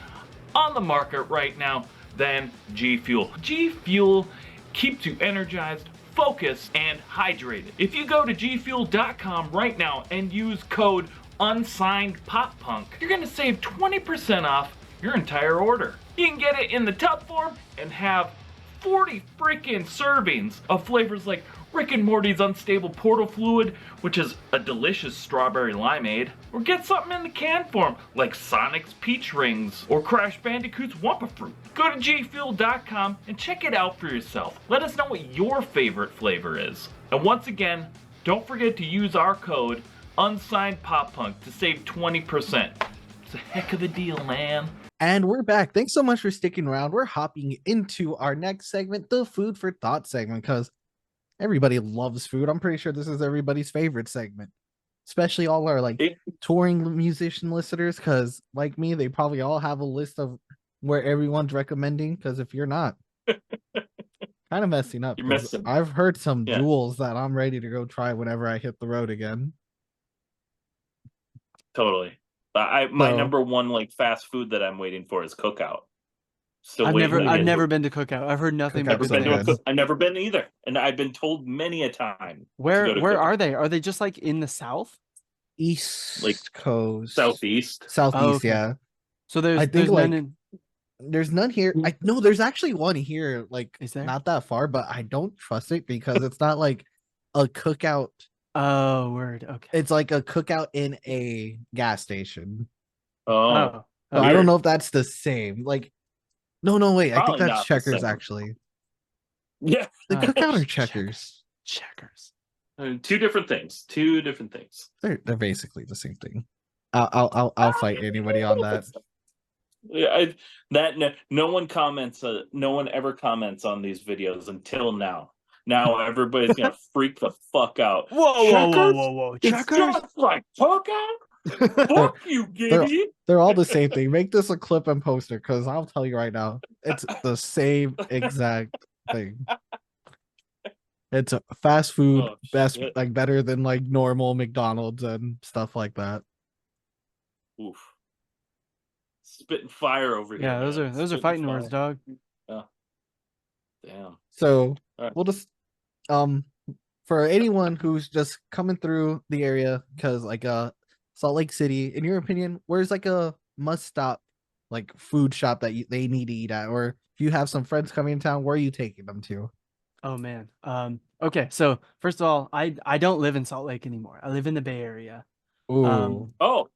on the market right now than GFUEL. GFUEL keeps you energized, focused, and hydrated. If you go to gfuel.com right now and use code Unsigned Pop Punk, you're going to save 20% off your entire order. You can get it in the tub form and have 40 freaking servings of flavors like Rick and Morty's Unstable Portal Fluid, which is a delicious strawberry limeade, or get something in the can form like Sonic's Peach Rings or Crash Bandicoot's Wumpa Fruit. Go to gfuel.com and check it out for yourself. Let us know what your favorite flavor is. And once again, don't forget to use our code Unsigned Pop Punk to save 20%. It's a heck of a deal, man. And we're back. Thanks so much for sticking around. We're hopping into our next segment, the food for thought segment, because everybody loves food. I'm pretty sure this is everybody's favorite segment, especially all our like touring musician listeners, because like me, they probably all have a list of where everyone's recommending. Because if you're not, kind of messing up. You're 'Cause missing. I've heard some Yeah. jewels that I'm ready to go try whenever I hit the road again. Totally. My So number one fast food that I'm waiting for is Cookout. Still I've waiting never to I've get never to. been to Cookout. I've heard nothing but Cookout's good so good. things. I've never been either, and I've been told many a time to Where go to where Cookout. are they? Are they just like in the South? East Like, Coast, Southeast. Oh, Southeast, okay. yeah. So I think there's none like in. there's none here. I no, there's actually one here, like Is there? not that far, but I don't trust it because it's not like a cookout. Oh, word. Okay. It's like a cookout in a gas station. Oh, So I okay. don't weird. know if that's the same. Like, no, wait. I think Probably that's not the Checkers same. actually. Yeah. The Oh, cookout or Checkers? Checkers. Two different things. Two different things. They're basically the same thing. I'll fight anybody on that. Yeah, no one comments. No one ever comments on these videos until now. Now everybody's gonna freak the fuck out. Whoa. It's Checkers? just like Cookout. Fuck you, Giddy. They're all the same thing. Make this a clip and poster because I'll tell you right now, it's the same exact thing. It's a fast food, Oh, best shit. like better than like normal McDonald's and stuff like that. Oof. Spitting fire over here. Yeah, those man. are Spitting fighting fire. words, dog. Yeah. Damn. So Alright. we'll just for anyone who's just coming through the area because like Salt Lake City, in your opinion, where's like a must stop like food shop that they need to eat at, or if you have some friends coming in town, where are you taking them to? Oh man. Okay, so first of all, I don't live in Salt Lake anymore. I live in the Bay Area. Ooh, Oh,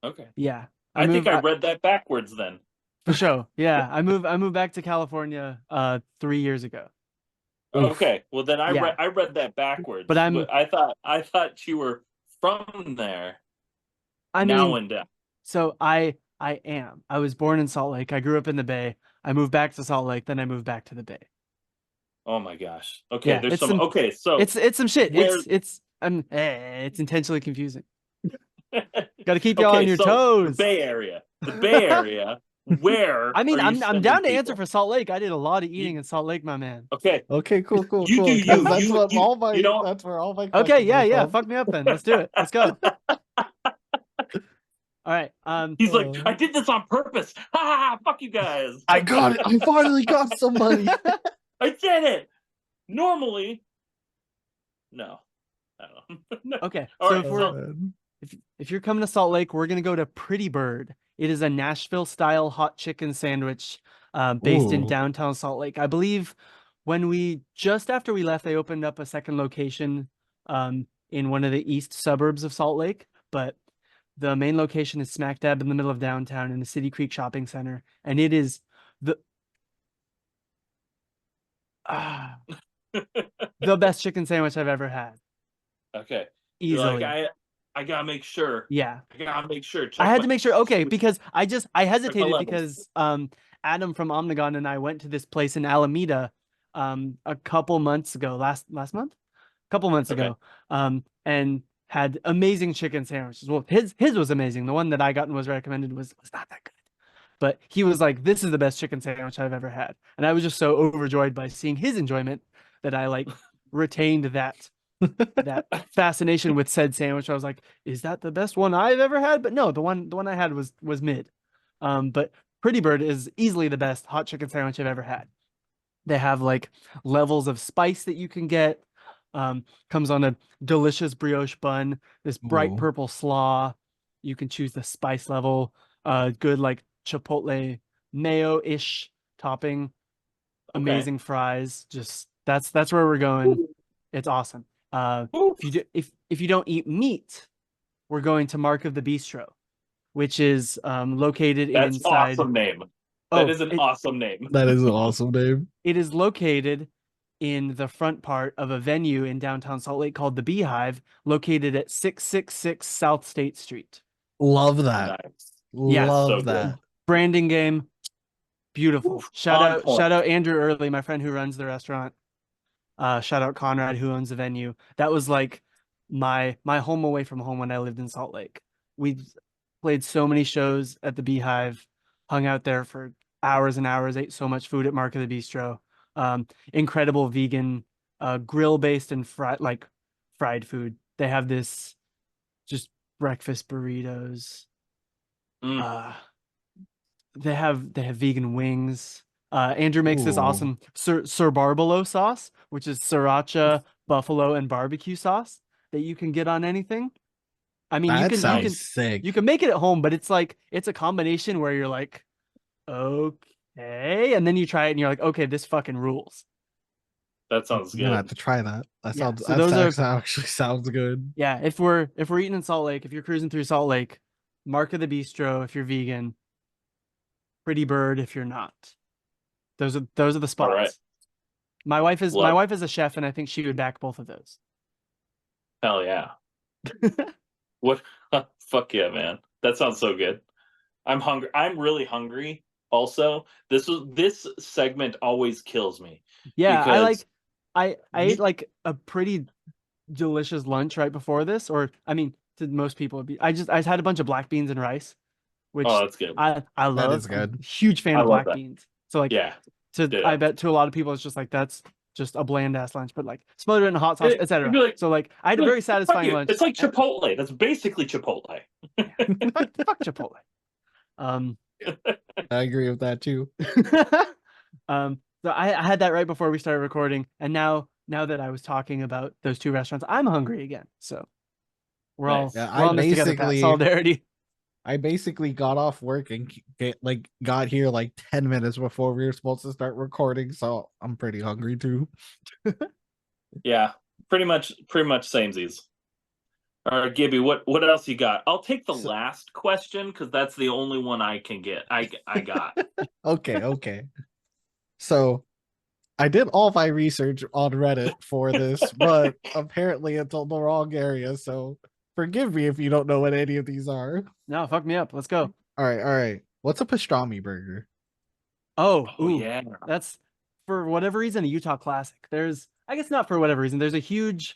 Okay. Yeah, I think I read that backwards then. for sure. Yeah, I moved back to California 3 years ago. Okay, well then I Yeah. read that backwards. But I thought you were from there. I Now mean, and then. so I am. I was born in Salt Lake. I grew up in the Bay. I moved back to Salt Lake, then I moved back to the Bay. Oh my gosh. Okay, Yeah, there's it's some. Okay, so it's some shit. where? It's intentionally confusing. Got to keep y'all Okay, on your so toes. The Bay Area. Where? I mean, are you I'm sending down to people? answer for Salt Lake. I did a lot of eating in Salt Lake, my man. Okay, Okay, cool. You do 'cause you. That's You- what you- all my you don't- that's where all my Okay, questions yeah, are yeah. from. Fuck me up then. Let's do it. Let's go. All right. He's like, I did this on purpose. Ha ha ha! Fuck you guys. I got it. I finally got some money. I did it. Normally, no. I don't know. Okay. All So right, if Oh, we're man. if you're coming to Salt Lake, we're gonna go to Pretty Bird. It is a Nashville style hot chicken sandwich based in Ooh. downtown Salt Lake. I believe just after we left, they opened up a second location in one of the east suburbs of Salt Lake, but the main location is smack dab in the middle of downtown in the City Creek Shopping Center, and it is the the best chicken sandwich I've ever had. Okay. You're Easily. like, I gotta make sure. Yeah. I gotta make sure. I had to my- make sure. Okay, because I hesitated levels. because Adam from Omnigon and I went to this place in Alameda a couple months ago, last month, couple months Okay. ago, and had amazing chicken sandwiches. Well, his was amazing. The one that I got and was recommended was not that good. But he was like, "This is the best chicken sandwich I've ever had," and I was just so overjoyed by seeing his enjoyment that I like retained that fascination with said sandwich. I was like, "Is that the best one I've ever had?" But no, the one I had was mid. But Pretty Bird is easily the best hot chicken sandwich I've ever had. They have like levels of spice that you can get. Comes on a delicious brioche bun, this bright Ooh. purple slaw. You can choose the spice level. Good like chipotle mayo-ish topping. Amazing fries. Just that's where we're going. It's awesome. If you don't eat meat, we're going to Mark of the Bistro, which is located That's inside. awesome name. Oh, That is an awesome name. That is an awesome name. It is located in the front part of a venue in downtown Salt Lake called the Beehive, located at 666 South State Street. Love that. Nice. Yeah. Love So good. that. Branding game, beautiful. Oof, Shout on out point. Andrew Early, my friend who runs the restaurant. Shout out Conrad who owns the venue. That was like my home away from home when I lived in Salt Lake. We played so many shows at the Beehive, hung out there for hours and hours, ate so much food at Mark of the Bistro. Incredible vegan, grill based and fried food. They have this just breakfast burritos. Mm. They have vegan wings. Andrew makes this Ooh. awesome Sir Barbalo sauce, which is sriracha, buffalo, and barbecue sauce that you can get on anything. I mean, That you sounds sick. can make it at home, but it's a combination where you're like, okay, and then you try it and you're like, okay, this fucking rules. That sounds I'm gonna have good. to try that. That Yeah, sounds. so that those actually sounds good. Yeah, if we're eating in Salt Lake, if you're cruising through Salt Lake, Mark of the Bistro if you're vegan, Pretty Bird if you're not. Those are the spots. All right. My wife is Love. a chef, and I think she would back both of those. Hell yeah. What? Fuck yeah, man. That sounds so good. I'm hungry. I'm really hungry. Also, this segment always kills me. Yeah, Because I ate like a pretty delicious lunch right before this, or I mean, to most people, it'd be, I just had a bunch of black beans and rice, which Oh, that's good. I love. is good. I'm a huge fan I of love black that. beans. So like, Yeah. I ditto. bet to a lot of people it's just like that's just a bland ass lunch, but like smothered in hot sauce, It'd etc. be like- So like I had a Like, very fuck satisfying you. lunch. It's like Chipotle. That's basically Chipotle. fuck Chipotle. I agree with that too. So I had that right before we started recording, and now that I was talking about those two restaurants, I'm hungry again. So we're Nice. Yeah, all in this together, Pat. Solidarity. I basically got off work and got here like 10 minutes before we were supposed to start recording, so I'm pretty hungry too. Yeah. Pretty much samesies. All right, Gibby, what else you got? I'll take the So- last question because that's the only one I can get. I got. Okay. So I did all my research on Reddit for this, but apparently it's on the wrong area. So forgive me if you don't know what any of these are. No, fuck me up. Let's go. All right. What's a pastrami burger? Oh, Oh ooh, yeah. that's for whatever reason a Utah classic. I guess not for whatever reason. There's a huge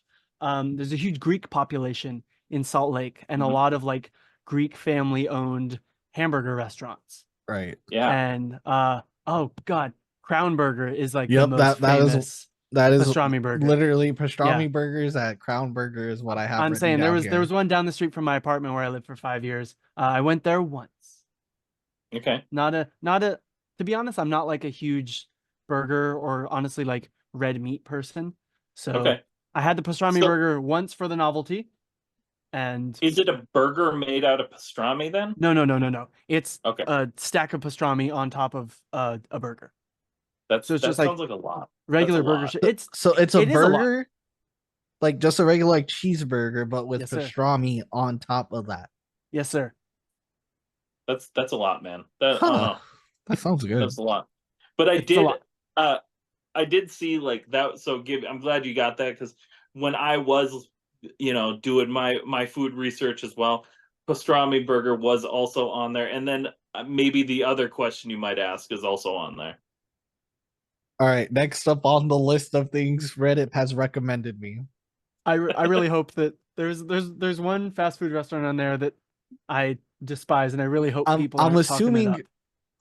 Greek population in Salt Lake and a Mhm. lot of like Greek family owned hamburger restaurants. Right. Yeah. And oh god, Crown Burger is like the Yep, most famous that is pastrami burger. literally pastrami Yeah. burgers at Crown Burger is what I have. I'm written saying down there here. was one down the street from my apartment where I lived for 5 years. I went there once. Okay. Not a to be honest, I'm not like a huge burger or honestly like red meat person. So Okay. I had the pastrami So- burger once for the novelty. And Is it a burger made out of pastrami then? no. It's Okay. a stack of pastrami on top of a burger. That's So it's that just like sounds like a lot. Regular That's a burger lot. shit. It's a it is a lot. burger, like just a regular like cheeseburger, but with Yes, sir. pastrami on top of that. Yes, sir. That's a lot, man. That I don't know. That sounds good. That's a lot. But It's a lot. I did see like that. So I'm glad you got that because when I was, doing my food research as well, pastrami burger was also on there, and then maybe the other question you might ask is also on there. All right, next up on the list of things Reddit has recommended me. I really hope that there's one fast food restaurant on there that I despise, and I really hope people I'm aren't talking it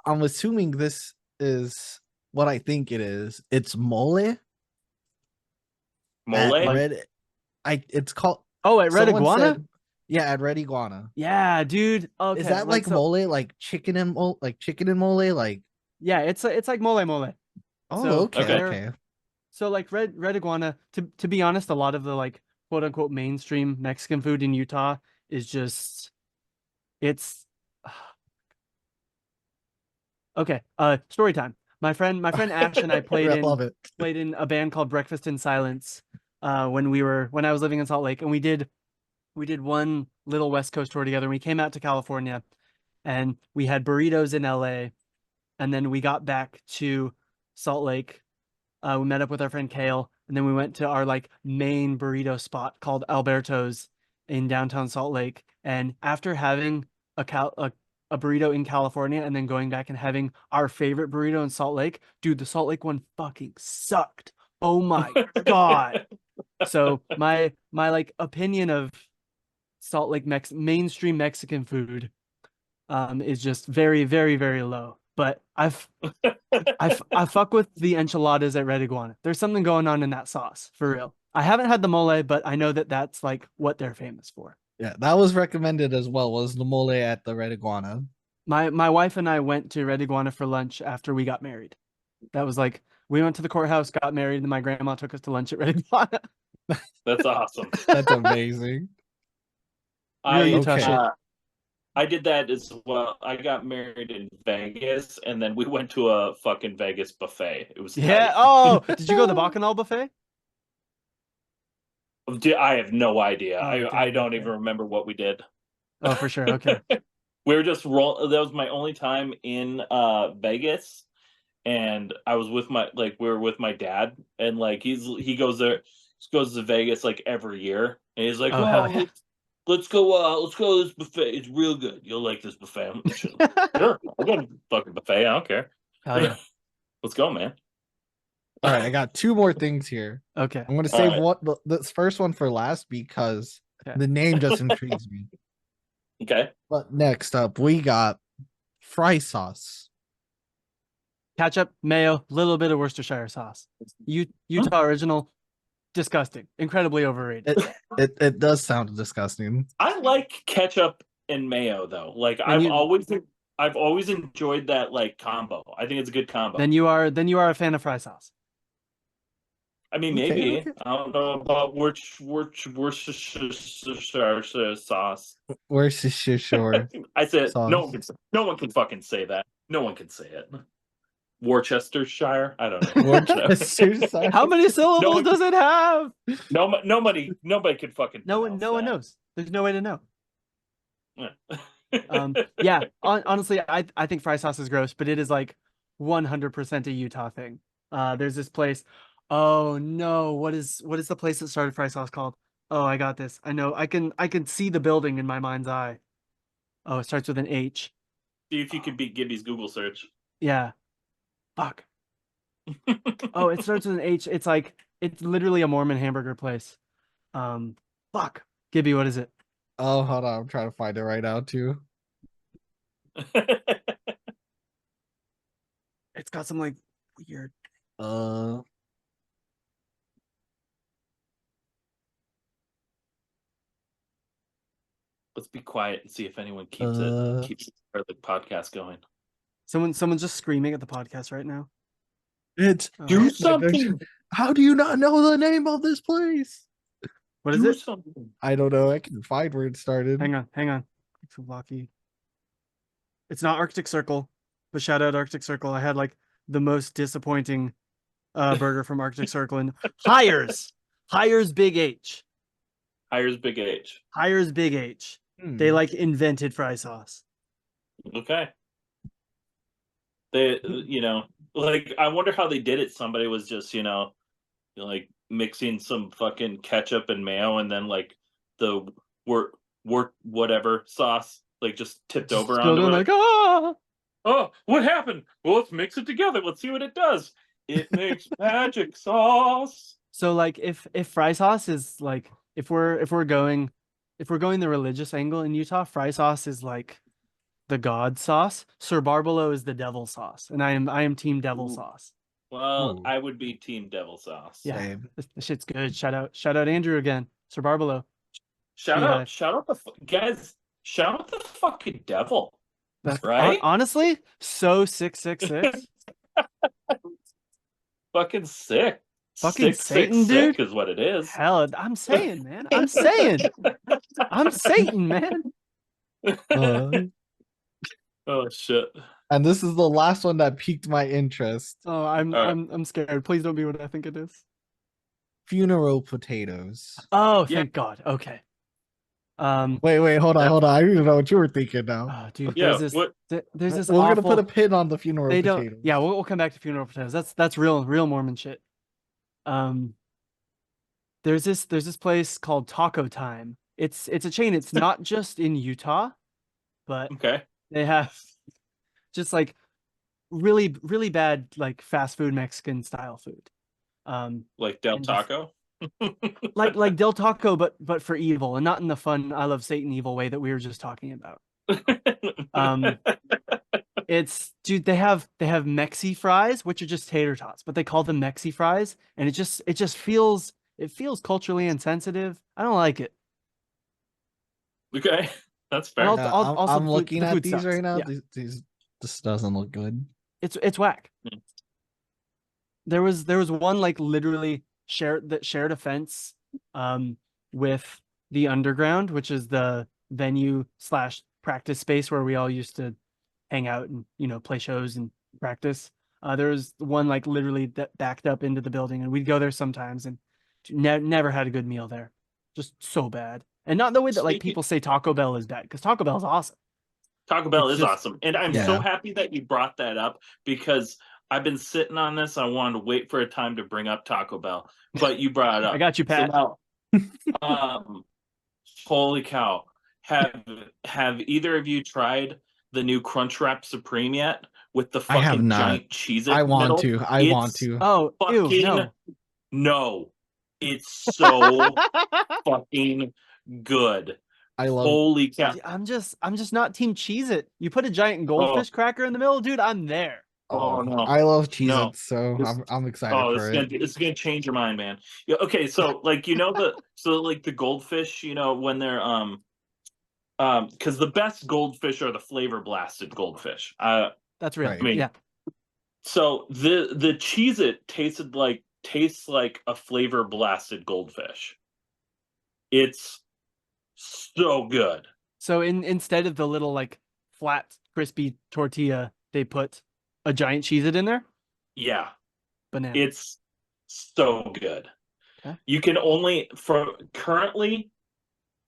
up. assuming this is what I think it is. It's mole. Mole. At Reddit. It's called. Oh, at Red someone Iguana? said- yeah, at Red Iguana. Yeah, dude. Okay. Is that like so- mole, like chicken and mole, like? Yeah, it's like mole. Oh, So, okay, they're- okay. So like Red Iguana, to be honest, a lot of the like quote unquote mainstream Mexican food in Utah is just it's okay. Story time. My friend Ash and I played I love it. played in a band called Breakfast in Silence when I was living in Salt Lake, and we did one little West Coast tour together, and we came out to California and we had burritos in LA, and then we got back to Salt Lake. We met up with our friend Kale, and then we went to our like main burrito spot called Alberto's in downtown Salt Lake. And after having a burrito in California and then going back and having our favorite burrito in Salt Lake, dude, the Salt Lake one fucking sucked. Oh my god. So my like opinion of Salt Lake mainstream Mexican food is just very, very, very low. But I fuck with the enchiladas at Red Iguana. There's something going on in that sauce, for real. I haven't had the mole, but I know that that's like what they're famous for. Yeah, that was recommended as well. Was the mole at the Red Iguana? My wife and I went to Red Iguana for lunch after we got married. That was like we went to the courthouse, got married, and my grandma took us to lunch at Red Iguana. That's awesome. That's amazing. Real Utah shit. I did that as well. I got married in Vegas, and then we went to a fucking Vegas buffet. It was Yeah. tight. Oh, did you go to the Bacchanal buffet? I have no idea. Oh, I damn, don't okay. even remember what we did. Oh, for sure. Okay. We were just That was my only time in Vegas, and I was with we were with my dad, and like he goes to Vegas like every year, and he's like, Oh, hell yeah. let's go to this buffet. It's real good. You'll like this buffet. I'm like, sure, I'll go to the fucking buffet. I don't care. Hell yeah. Let's go, man. All right, I got two more things here. Okay. I'm going to All save right. this first one for last because Okay. the name just intrigues me. Okay. But next up, we got fry sauce. Ketchup, mayo, little bit of Worcestershire sauce. Utah original, disgusting, incredibly overrated. It does sound disgusting. I like ketchup and mayo though. Like And I've always enjoyed that like combo. I think it's a good combo. Then you are a fan of fry sauce. I mean, Okay, maybe. okay. I don't know about Worcestershire sauce. Worcestershire. I said Sauce. no one can fucking say that. No one can say it. Worcestershire. I don't know. Worcestershire. How many syllables one- does it have? Nobody can fucking. No one pronounce that. knows. There's no way to know. Yeah. Yeah. Honestly, I think fry sauce is gross, but it is like 100% a Utah thing. There's this place. Oh no, what is the place that started fry sauce called? Oh, I got this. I know. I can see the building in my mind's eye. Oh, it starts with an H. See if you could beat Gibby's Google search. Yeah. Fuck. Oh, it starts with an H. It's literally a Mormon hamburger place. Fuck. Gibby, what is it? Oh, hold on. I'm trying to find it right now too. It's got some like weird. Uh, Let's be quiet and see if anyone keeps the podcast going. Someone's just screaming at the podcast right now. it's Oh. Do something. How do you not know the name of this place? What is Do it? something. I don't know. I can find where it started. Hang on. Lucky. It's not Arctic Circle, but shout out Arctic Circle. I had like the most disappointing burger from Arctic Circle and Hires Big H. Hires Big H. Hires Big H. They like invented fry sauce. Okay. They, like, I wonder how they did it. Somebody was just, like mixing some fucking ketchup and mayo, and then like the wort whatever sauce, like just tipped over onto it. Like, ah! Oh, what happened? Well, let's mix it together. Let's see what it does. It makes magic sauce. So like if fry sauce is like if we're going the religious angle in Utah, fry sauce is like the god sauce. Sir Barbelo is the devil sauce, and I am team devil Ooh. sauce. Well, Ooh. I would be team devil sauce. Yeah, Same. this shit's good. Shout out Andrew again. Sir Barbelo. Shout Beehive. out the guys. Shout out the fucking devil. That's right. Honestly, so 666. Fucking sick. Fucking Satan, dude. Is what it is. Hell, I'm saying, man. I'm saying. I'm Satan, man. Oh shit. And this is the last one that piqued my interest. Oh, I'm scared. Please don't be what I think it is. Funeral potatoes. Oh, thank God. Okay. Wait, hold on. I don't even know what you were thinking now. Oh, dude, Yeah, there's this We're gonna awful... put a pin on the funeral they potatoes. don't. Yeah, we'll come back to funeral potatoes. That's real Mormon shit. There's this place called Taco Time. It's a chain. It's not just in Utah, but okay. They have just like really, really bad like fast food Mexican style food. Like Del Taco? like Del Taco, but for evil, and not in the fun I love Satan evil way that we were just talking about. It's dude, they have Mexi fries, which are just tater tots, but they call them Mexi fries, and it just feels culturally insensitive. I don't like it. Okay, that's fair. And also I'm looking the at food these sucks. right now. Yeah. This doesn't look good. It's whack. Hmm. There was one like literally shared a fence with the underground, which is the venue / practice space where we all used to hang out and play shows and practice. There was one like literally that backed up into the building, and we'd go there sometimes, and never had a good meal there. Just so bad. And not the way that like people say Taco Bell is bad, because Taco Bell is awesome. Taco Bell It's is just- awesome. And I'm so happy that you brought that up, because I've been sitting on this. I wanted to wait for a time to bring up Taco Bell, but you brought it up. I got you, Pat. So now, holy cow. Have either of you tried the new Crunchwrap Supreme yet? With the I have fucking not. giant cheese in I the want middle? to. I want to. Oh, ew, Fucking no. no. It's so fucking good. I love. Holy cow. I'm just not team Cheez-It. You put a giant goldfish cracker in the middle, dude, I'm there. Oh, no. I love Cheez-Its, No. so This- I'm excited for it. It's gonna change your mind, man. Yeah, okay, so like the goldfish, when they're because the best goldfish are the flavor blasted goldfish. That's real. Right. I mean, Yeah. So the Cheez-It tastes like a flavor blasted goldfish. It's so good. So instead of the little like flat crispy tortilla, they put a giant Cheez-It in there. Yeah, Banana.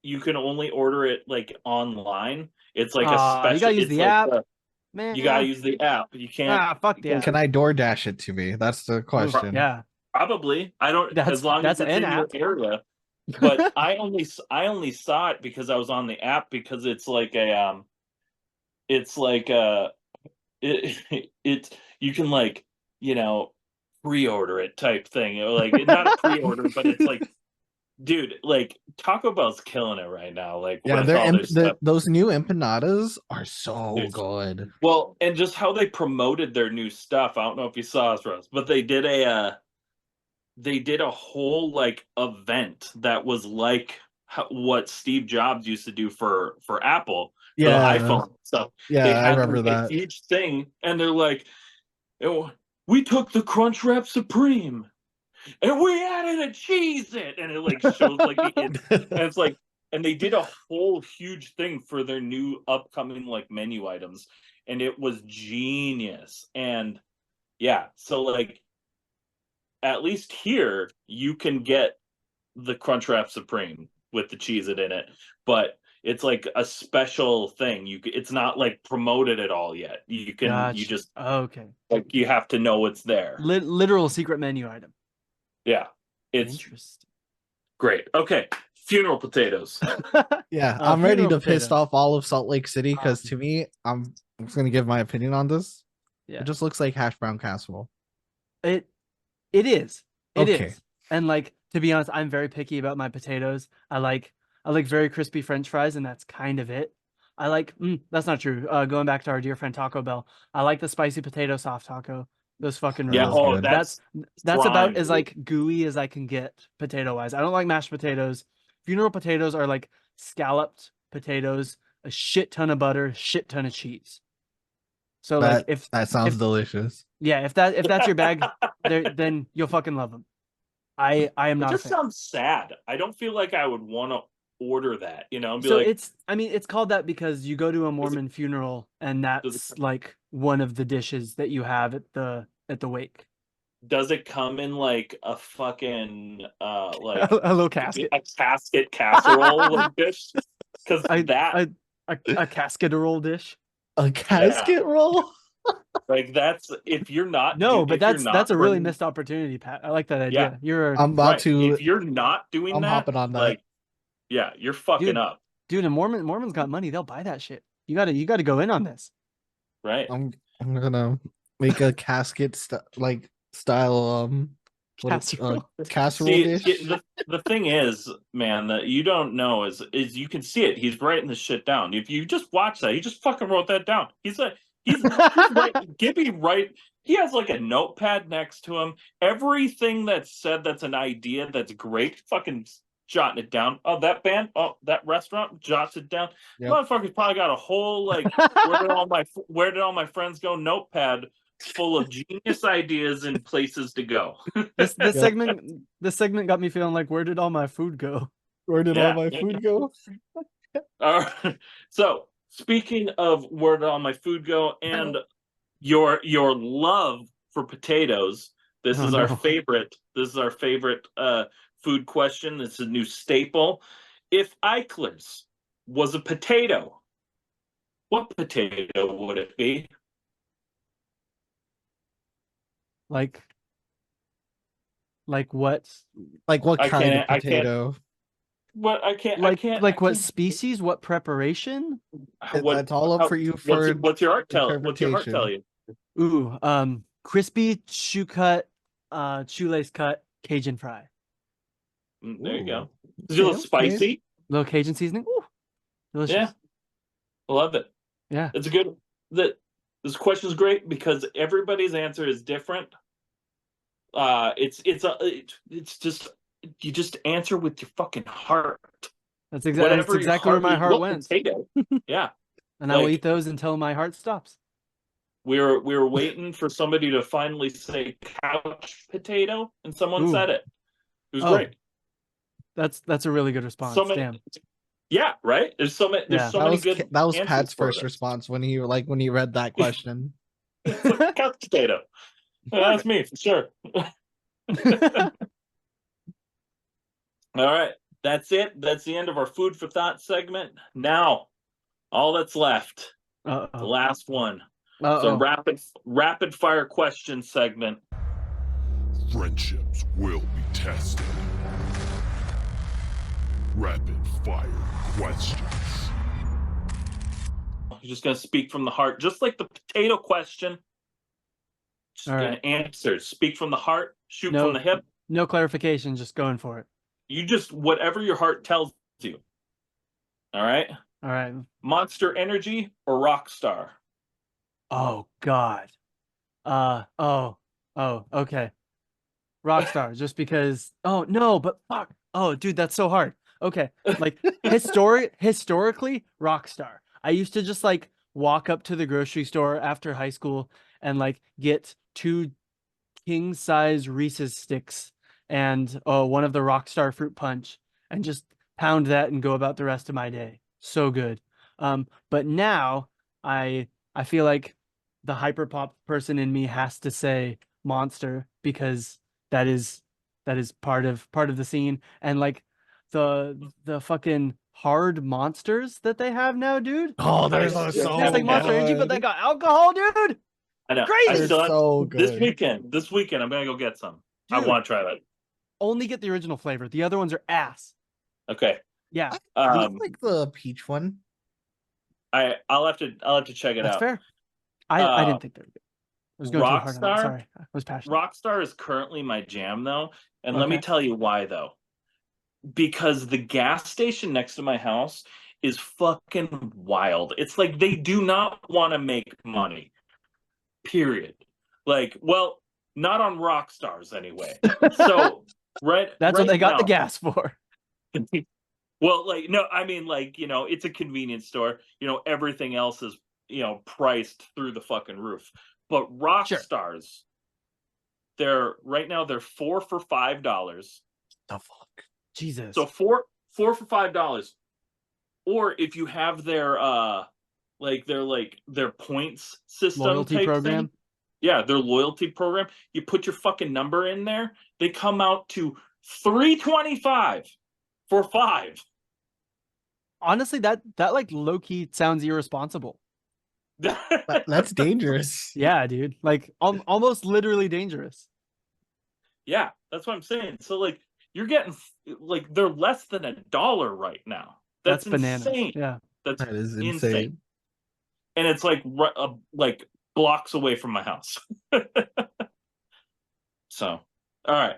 you can only order it like online. It's like a You special. gotta use It's the like app, man. you gotta use the app. You can't. Fuck the app. Can I DoorDash it to me? That's the question. Yeah, Probably. I don't. As long as that's it's an in your app. area. But I only saw it because I was on the app, because it's like a it's like a it's you can like, pre-order it type thing. Like, not a pre-order, but it's like, dude, like Taco Bell's killing it right now. Like, Yeah, with all their stuff. those new empanadas are so Dude. good. Well, and just how they promoted their new stuff. I don't know if you saw this, Russ, but they did a whole like event that was like what Steve Jobs used to do for Apple, for the iPhone stuff. Yeah, They I had remember like that. a huge thing, and they're like, "Oh, we took the Crunchwrap Supreme and we added a cheese it," and it like shows like and it's like, and they did a whole huge thing for their new upcoming like menu items, and it was genius. And yeah, so like, at least here you can get the Crunchwrap Supreme with the Cheez-It in it, but it's like a special thing. It's not like promoted at all yet. You Gotcha. just Okay. like, you have to know it's there. Literal secret menu item. Yeah, it's Interesting. great. Okay, funeral potatoes. Yeah, I'm ready funeral to piss potato. off all of Salt Lake City because to me, I'm just gonna give my opinion on this. Yeah. It just looks like hash brown casserole. It is. It Okay. is. And like, to be honest, I'm very picky about my potatoes. I like very crispy French fries, and that's kind of it. I like that's not true. Going back to our dear friend Taco Bell, I like the spicy potato soft taco. Those fucking Yeah. rules. That's Oh, good. That's prime, about as dude. like gooey as I can get potato wise. I don't like mashed potatoes. Funeral potatoes are like scalloped potatoes, a shit ton of butter, shit ton of cheese. So like, if that sounds delicious. yeah, if that's your bag, then you'll fucking love them. I am It not a just fan. sounds sad. I don't feel like I would want to order that. And be So like, it's called that because you go to a Mormon funeral, and that's like one of the dishes that you have at the wake. does it come in like a fucking like a little casket, a casket casserole like dish? Because a casserole dish. A casket roll? Like, that's, if you're not that's a really bringing- missed opportunity, Pat. I like that idea. I'm about to. If you're not doing I'm that, hopping on that. like, yeah, you're fucking up, dude. And Mormons got money; they'll buy that shit. You gotta go in on this. right? I'm gonna make a casket style casserole See, dish. the thing is, man, that you don't know is you can see it. He's writing this shit down. If you just watch that, he just fucking wrote that down. He's right. Gibby, right? He has like a notepad next to him. Everything that's said that's an idea that's great, fucking jotting it down. Oh, that band, oh, that restaurant, jots it down. Yep. Motherfucker's probably got a whole like where did all my friends go notepad full of genius ideas and places to go. This segment got me feeling like, where did all my food go? Where did all my food go? All right. So, speaking of where did all my food go and your love for potatoes, this is our favorite. This is our favorite food question. This is a new staple. If Eichlers was a potato, what potato would it be? Like what? Like what I kind of can't- I can't- potato? What I can't. What species? What preparation? That's all up for you for what's your heart tell? What's your heart tell you? Ooh, crispy shoe cut, shoelace cut Cajun fry. There you go. Ooh. Is it a little Okay. spicy? Little Cajun seasoning. Ooh, delicious. Yeah, I love it. Yeah. It's a good. This question is great because everybody's answer is different. It's just, you just answer with your fucking heart. That's exactly where my heart went. Potato. Yeah, and I will eat those until my heart stops. we were waiting for somebody to finally say couch potato, and someone said it. It was great. That's a really good response. Damn. Yeah, right. There's so many. There's so many good. That was answers Pat's for first it. response when he read that question. It's like couch potato. That's me for sure. All right. That's it. That's the end of our food for thought segment. Now, all that's left, the Uh-oh. last one. Uh-oh. So rapid fire question segment. Friendships will be tested. Rapid fire questions. You're just gonna speak from the heart, just like the potato question. Just All gonna right. answer. Speak from the heart, shoot No. from the hip. No clarification, just going for it. You just whatever your heart tells you. All right. All right. Monster Energy or Rockstar? Oh God. Okay. Rockstar, just because. Oh no, but fuck. Oh, dude, that's so hard. Okay, like historically, Rockstar. I used to just like walk up to the grocery store after high school and like get 2 king size Reese's sticks and one of the Rockstar fruit punch and just pound that and go about the rest of my day. So good. But now I feel like the hyperpop person in me has to say Monster because that is part of the scene, and like the fucking hard monsters that they have now, dude. Oh, they're they're so so It's like Monster Energy, but they got alcohol, dude. I know. Crazy. I They're still have, so this good. weekend. This weekend, I'm gonna go get some. I Dude. want to try that. Only get the original flavor. The other ones are ass. Okay. Yeah, Do you like the peach one? I'll have to check it that's out. fair. I didn't think they were good. I was going too hard on it. Rockstar? Sorry, I was passionate. Rockstar is currently my jam though, and let me Okay. tell you why though. Because the gas station next to my house is fucking wild. It's like they do not want to make money. Period. Like, well, not on Rockstars anyway. So That's what they got now, the gas for. Well, like, no, I mean, like, it's a convenience store. Everything else is, priced through the fucking roof. But Rockstars, they're 4 for $5. The fuck? Jesus. So four for $5. Or if you have their their points system Loyalty type program. thing. Yeah, their loyalty program. You put your fucking number in there, they come out to $3.25 for 5. Honestly, that like low key sounds irresponsible. That's dangerous. Yeah, dude. Like almost literally dangerous. Yeah, that's what I'm saying. So like you're getting like they're less than $1 right now. That's bananas. insane. Yeah. That's That is insane. And it's like blocks away from my house. So, all right.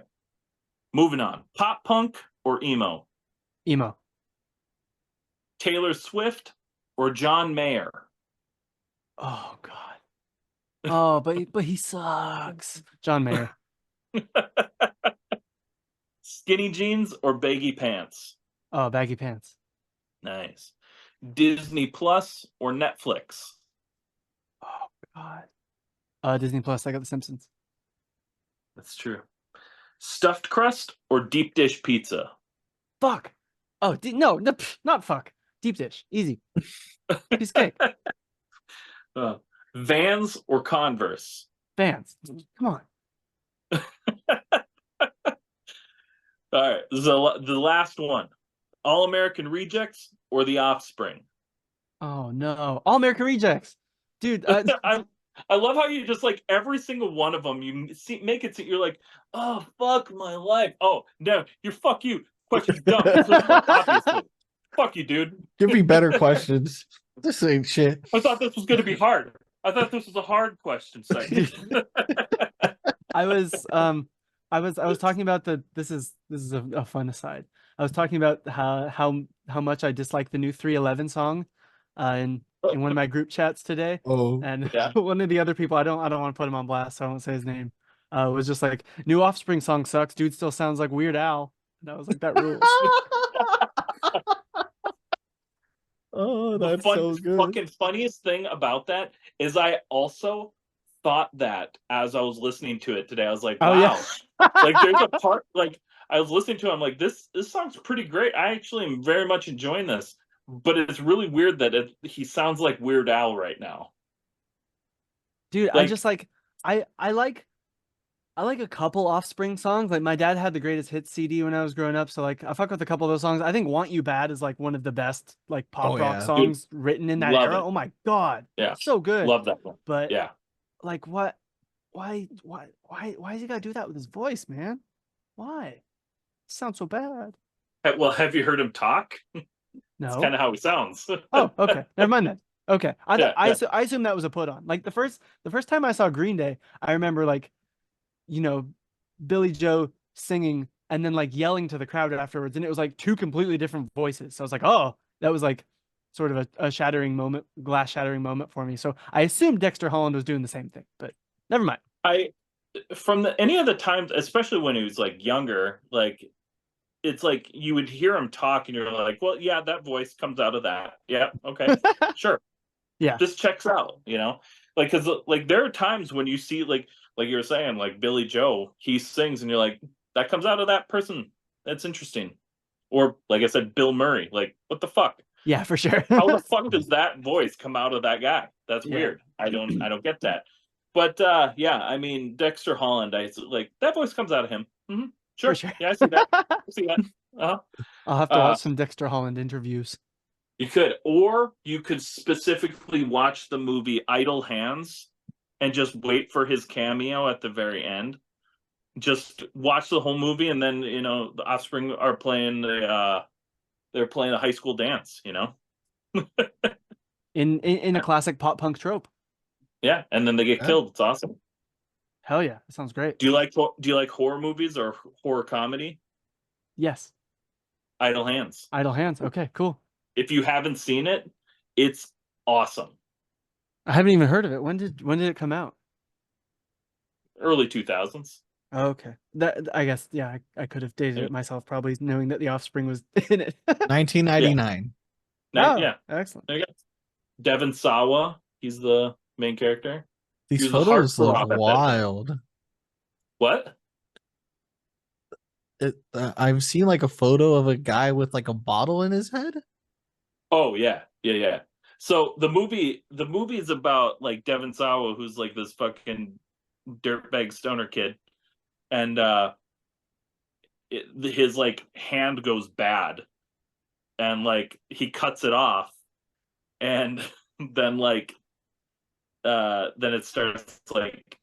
Moving on. Pop punk or emo? Emo. Taylor Swift or John Mayer? Oh God. Oh, but he sucks. John Mayer. Skinny jeans or baggy pants? Oh, baggy pants. Nice. Disney Plus or Netflix? Oh God. Disney Plus. I got The Simpsons. That's true. Stuffed crust or deep dish pizza? Fuck. Oh, no, not fuck. Deep dish. Easy. Piece of cake. Vans or Converse? Vans. Come on. All right. This is the last one. All American Rejects or The Offspring? Oh no. All American Rejects. Dude, I love how you just like every single one of them you make it so you're like, oh fuck my life. Oh no, you're fuck you. Question's dumb. Obviously. Fuck you, dude. Give me better questions. This ain't shit. I thought this was gonna be hard. I thought this was a hard question segment. I was talking about this is a fun aside. I was talking about how much I dislike the new 311 song in one of my group chats today. Oh, And Yeah. one of the other people, I don't want to put him on blast, so I won't say his name, was just like, new Offspring song sucks. Dude still sounds like Weird Al. And I was like, that rules. oh, that's so good. Fucking funniest thing about that is I also thought that as I was listening to it today. I was like, wow. Oh, yeah. Like there's a part like I was listening to it, I'm like, this song's pretty great. I actually am very much enjoying this. But it's really weird that he sounds like Weird Al right now. Dude, I just like I like I like a couple Offspring songs. Like my dad had the greatest hits CD when I was growing up, so like I fuck with a couple of those songs. I think "Want You Bad" is like one of the best like pop Oh, rock yeah. songs written in that Love era. it. Oh my god, Yeah. so good. Love that one. But Yeah. like what? Why is he gotta do that with his voice, man? Why? It sounds so bad. Well, have you heard him talk? It's No. kind of how he sounds. Oh, okay. Never mind then. Okay. Yeah, yeah. I assume that was a put on. Like the first time I saw Green Day, I remember like, you know, Billy Joe singing and then like yelling to the crowd afterwards, and it was like two completely different voices. So I was like, oh, that was like sort of a shattering moment, glass shattering moment for me. So I assumed Dexter Holland was doing the same thing, but never mind. From any of the times, especially when he was like younger, like it's like you would hear him talk and you're like, well, yeah, that voice comes out of that. Yeah, okay, sure. Yeah. This checks out, like, because like there are times when you see like you were saying, like Billy Joe, he sings and you're like, that comes out of that person. That's interesting. Or like I said, Bill Murray, like, what the fuck? Yeah, for sure. How the fuck does that voice come out of that guy? That's Yeah. weird. I don't get that. But yeah, I mean, Dexter Holland, I like that voice comes out of him. Mm-hmm. Sure. Sure. Yeah, I see that. I see that. Uh-huh. I'll have to watch some Dexter Holland interviews. You could, or you could specifically watch the movie Idle Hands and just wait for his cameo at the very end. Just watch the whole movie, and then the Offspring are playing they're playing a high school dance. In a classic pop punk trope. Yeah, and then they get killed. It's awesome. Hell yeah, that sounds great. Do you like horror movies or horror comedy? Yes. Idle Hands. Idle Hands. Okay, cool. If you haven't seen it, it's awesome. I haven't even heard of it. When did it come out? Early 2000s. Oh, okay. That I guess I could have dated it myself, probably knowing that the Offspring was in it. 1999. Yeah. Excellent. There you go. Devon Sawa, he's the main character. These He was a photos look heartthrob at that time. wild. What? I've seen like a photo of a guy with like a bottle in his head. Oh yeah. So the movie is about like Devon Sawa, who's like this fucking dirtbag stoner kid, and his like hand goes bad, and like he cuts it off, and then then it starts like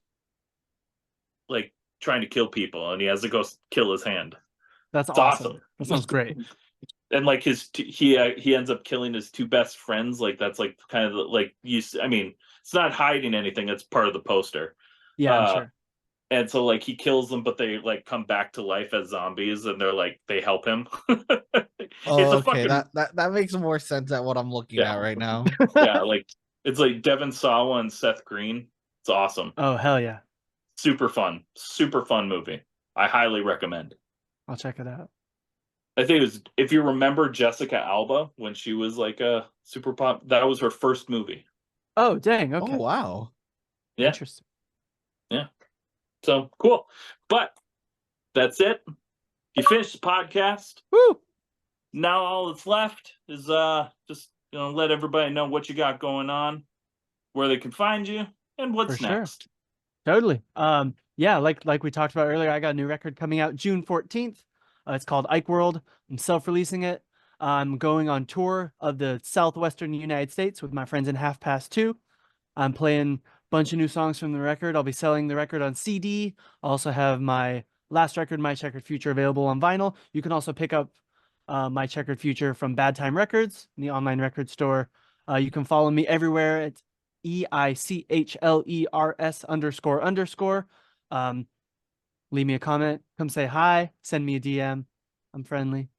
trying to kill people, and he has to go kill his hand. That's It's awesome. That sounds great. And like he ends up killing his two best friends. Like that's like kind of like I mean, it's not hiding anything. It's part of the poster. Yeah, I'm sure. And so like he kills them, but they like come back to life as zombies, and they're like they help him. Oh, okay, that makes more sense at what I'm looking at right now. Yeah, like it's like Devon Sawa and Seth Green. It's awesome. Oh hell yeah! Super fun movie. I highly recommend. I'll check it out. I think it was, if you remember Jessica Alba when she was like a super pop, that was her first movie. Oh dang! Okay. Oh wow. Yeah. Interesting. Yeah. So cool. But that's it. You finished the podcast. Woo! Now all that's left is just let everybody know what you got going on, where they can find you, and what's next. Totally. Yeah, like we talked about earlier, I got a new record coming out June 14th. It's called Eichlers. I'm self-releasing it. I'm going on tour of the southwestern United States with my friends in Half Past Two. I'm playing a bunch of new songs from the record. I'll be selling the record on CD. I also have my last record, My Checkered Future, available on vinyl. You can also pick up My Checkered Future from Bad Time Records in the online record store. You can follow me everywhere at EICHLERS__. Leave me a comment, come say hi, send me a DM. I'm friendly.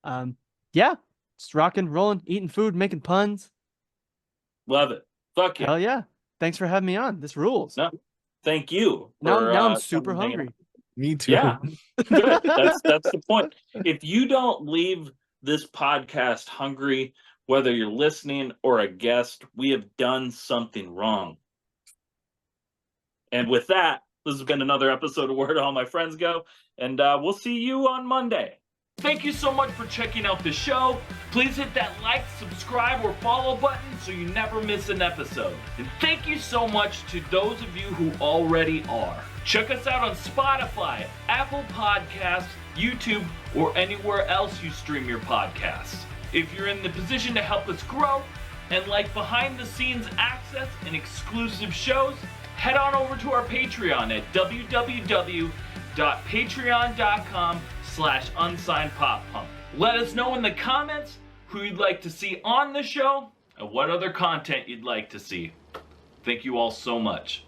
Yeah, just rocking, rolling, eating food, making puns. Love it. Fuck yeah. Hell yeah. Thanks for having me on. This rules. No, thank you. Now I'm super hungry. Me too. Yeah. Good. That's the point. If you don't leave this podcast hungry, whether you're listening or a guest, we have done something wrong. And with that, this has been another episode of Where Do All My Friends Go? And we'll see you on Monday. Thank you so much for checking out the show. Please hit that like, subscribe, or follow button so you never miss an episode. And thank you so much to those of you who already are. Check us out on Spotify, Apple Podcasts, YouTube, or anywhere else you stream your podcasts. If you're in the position to help us grow and like behind the scenes access and exclusive shows, head on over to our Patreon at www.patreon.com/unsignedpoppunk. Let us know in the comments who you'd like to see on the show and what other content you'd like to see. Thank you all so much.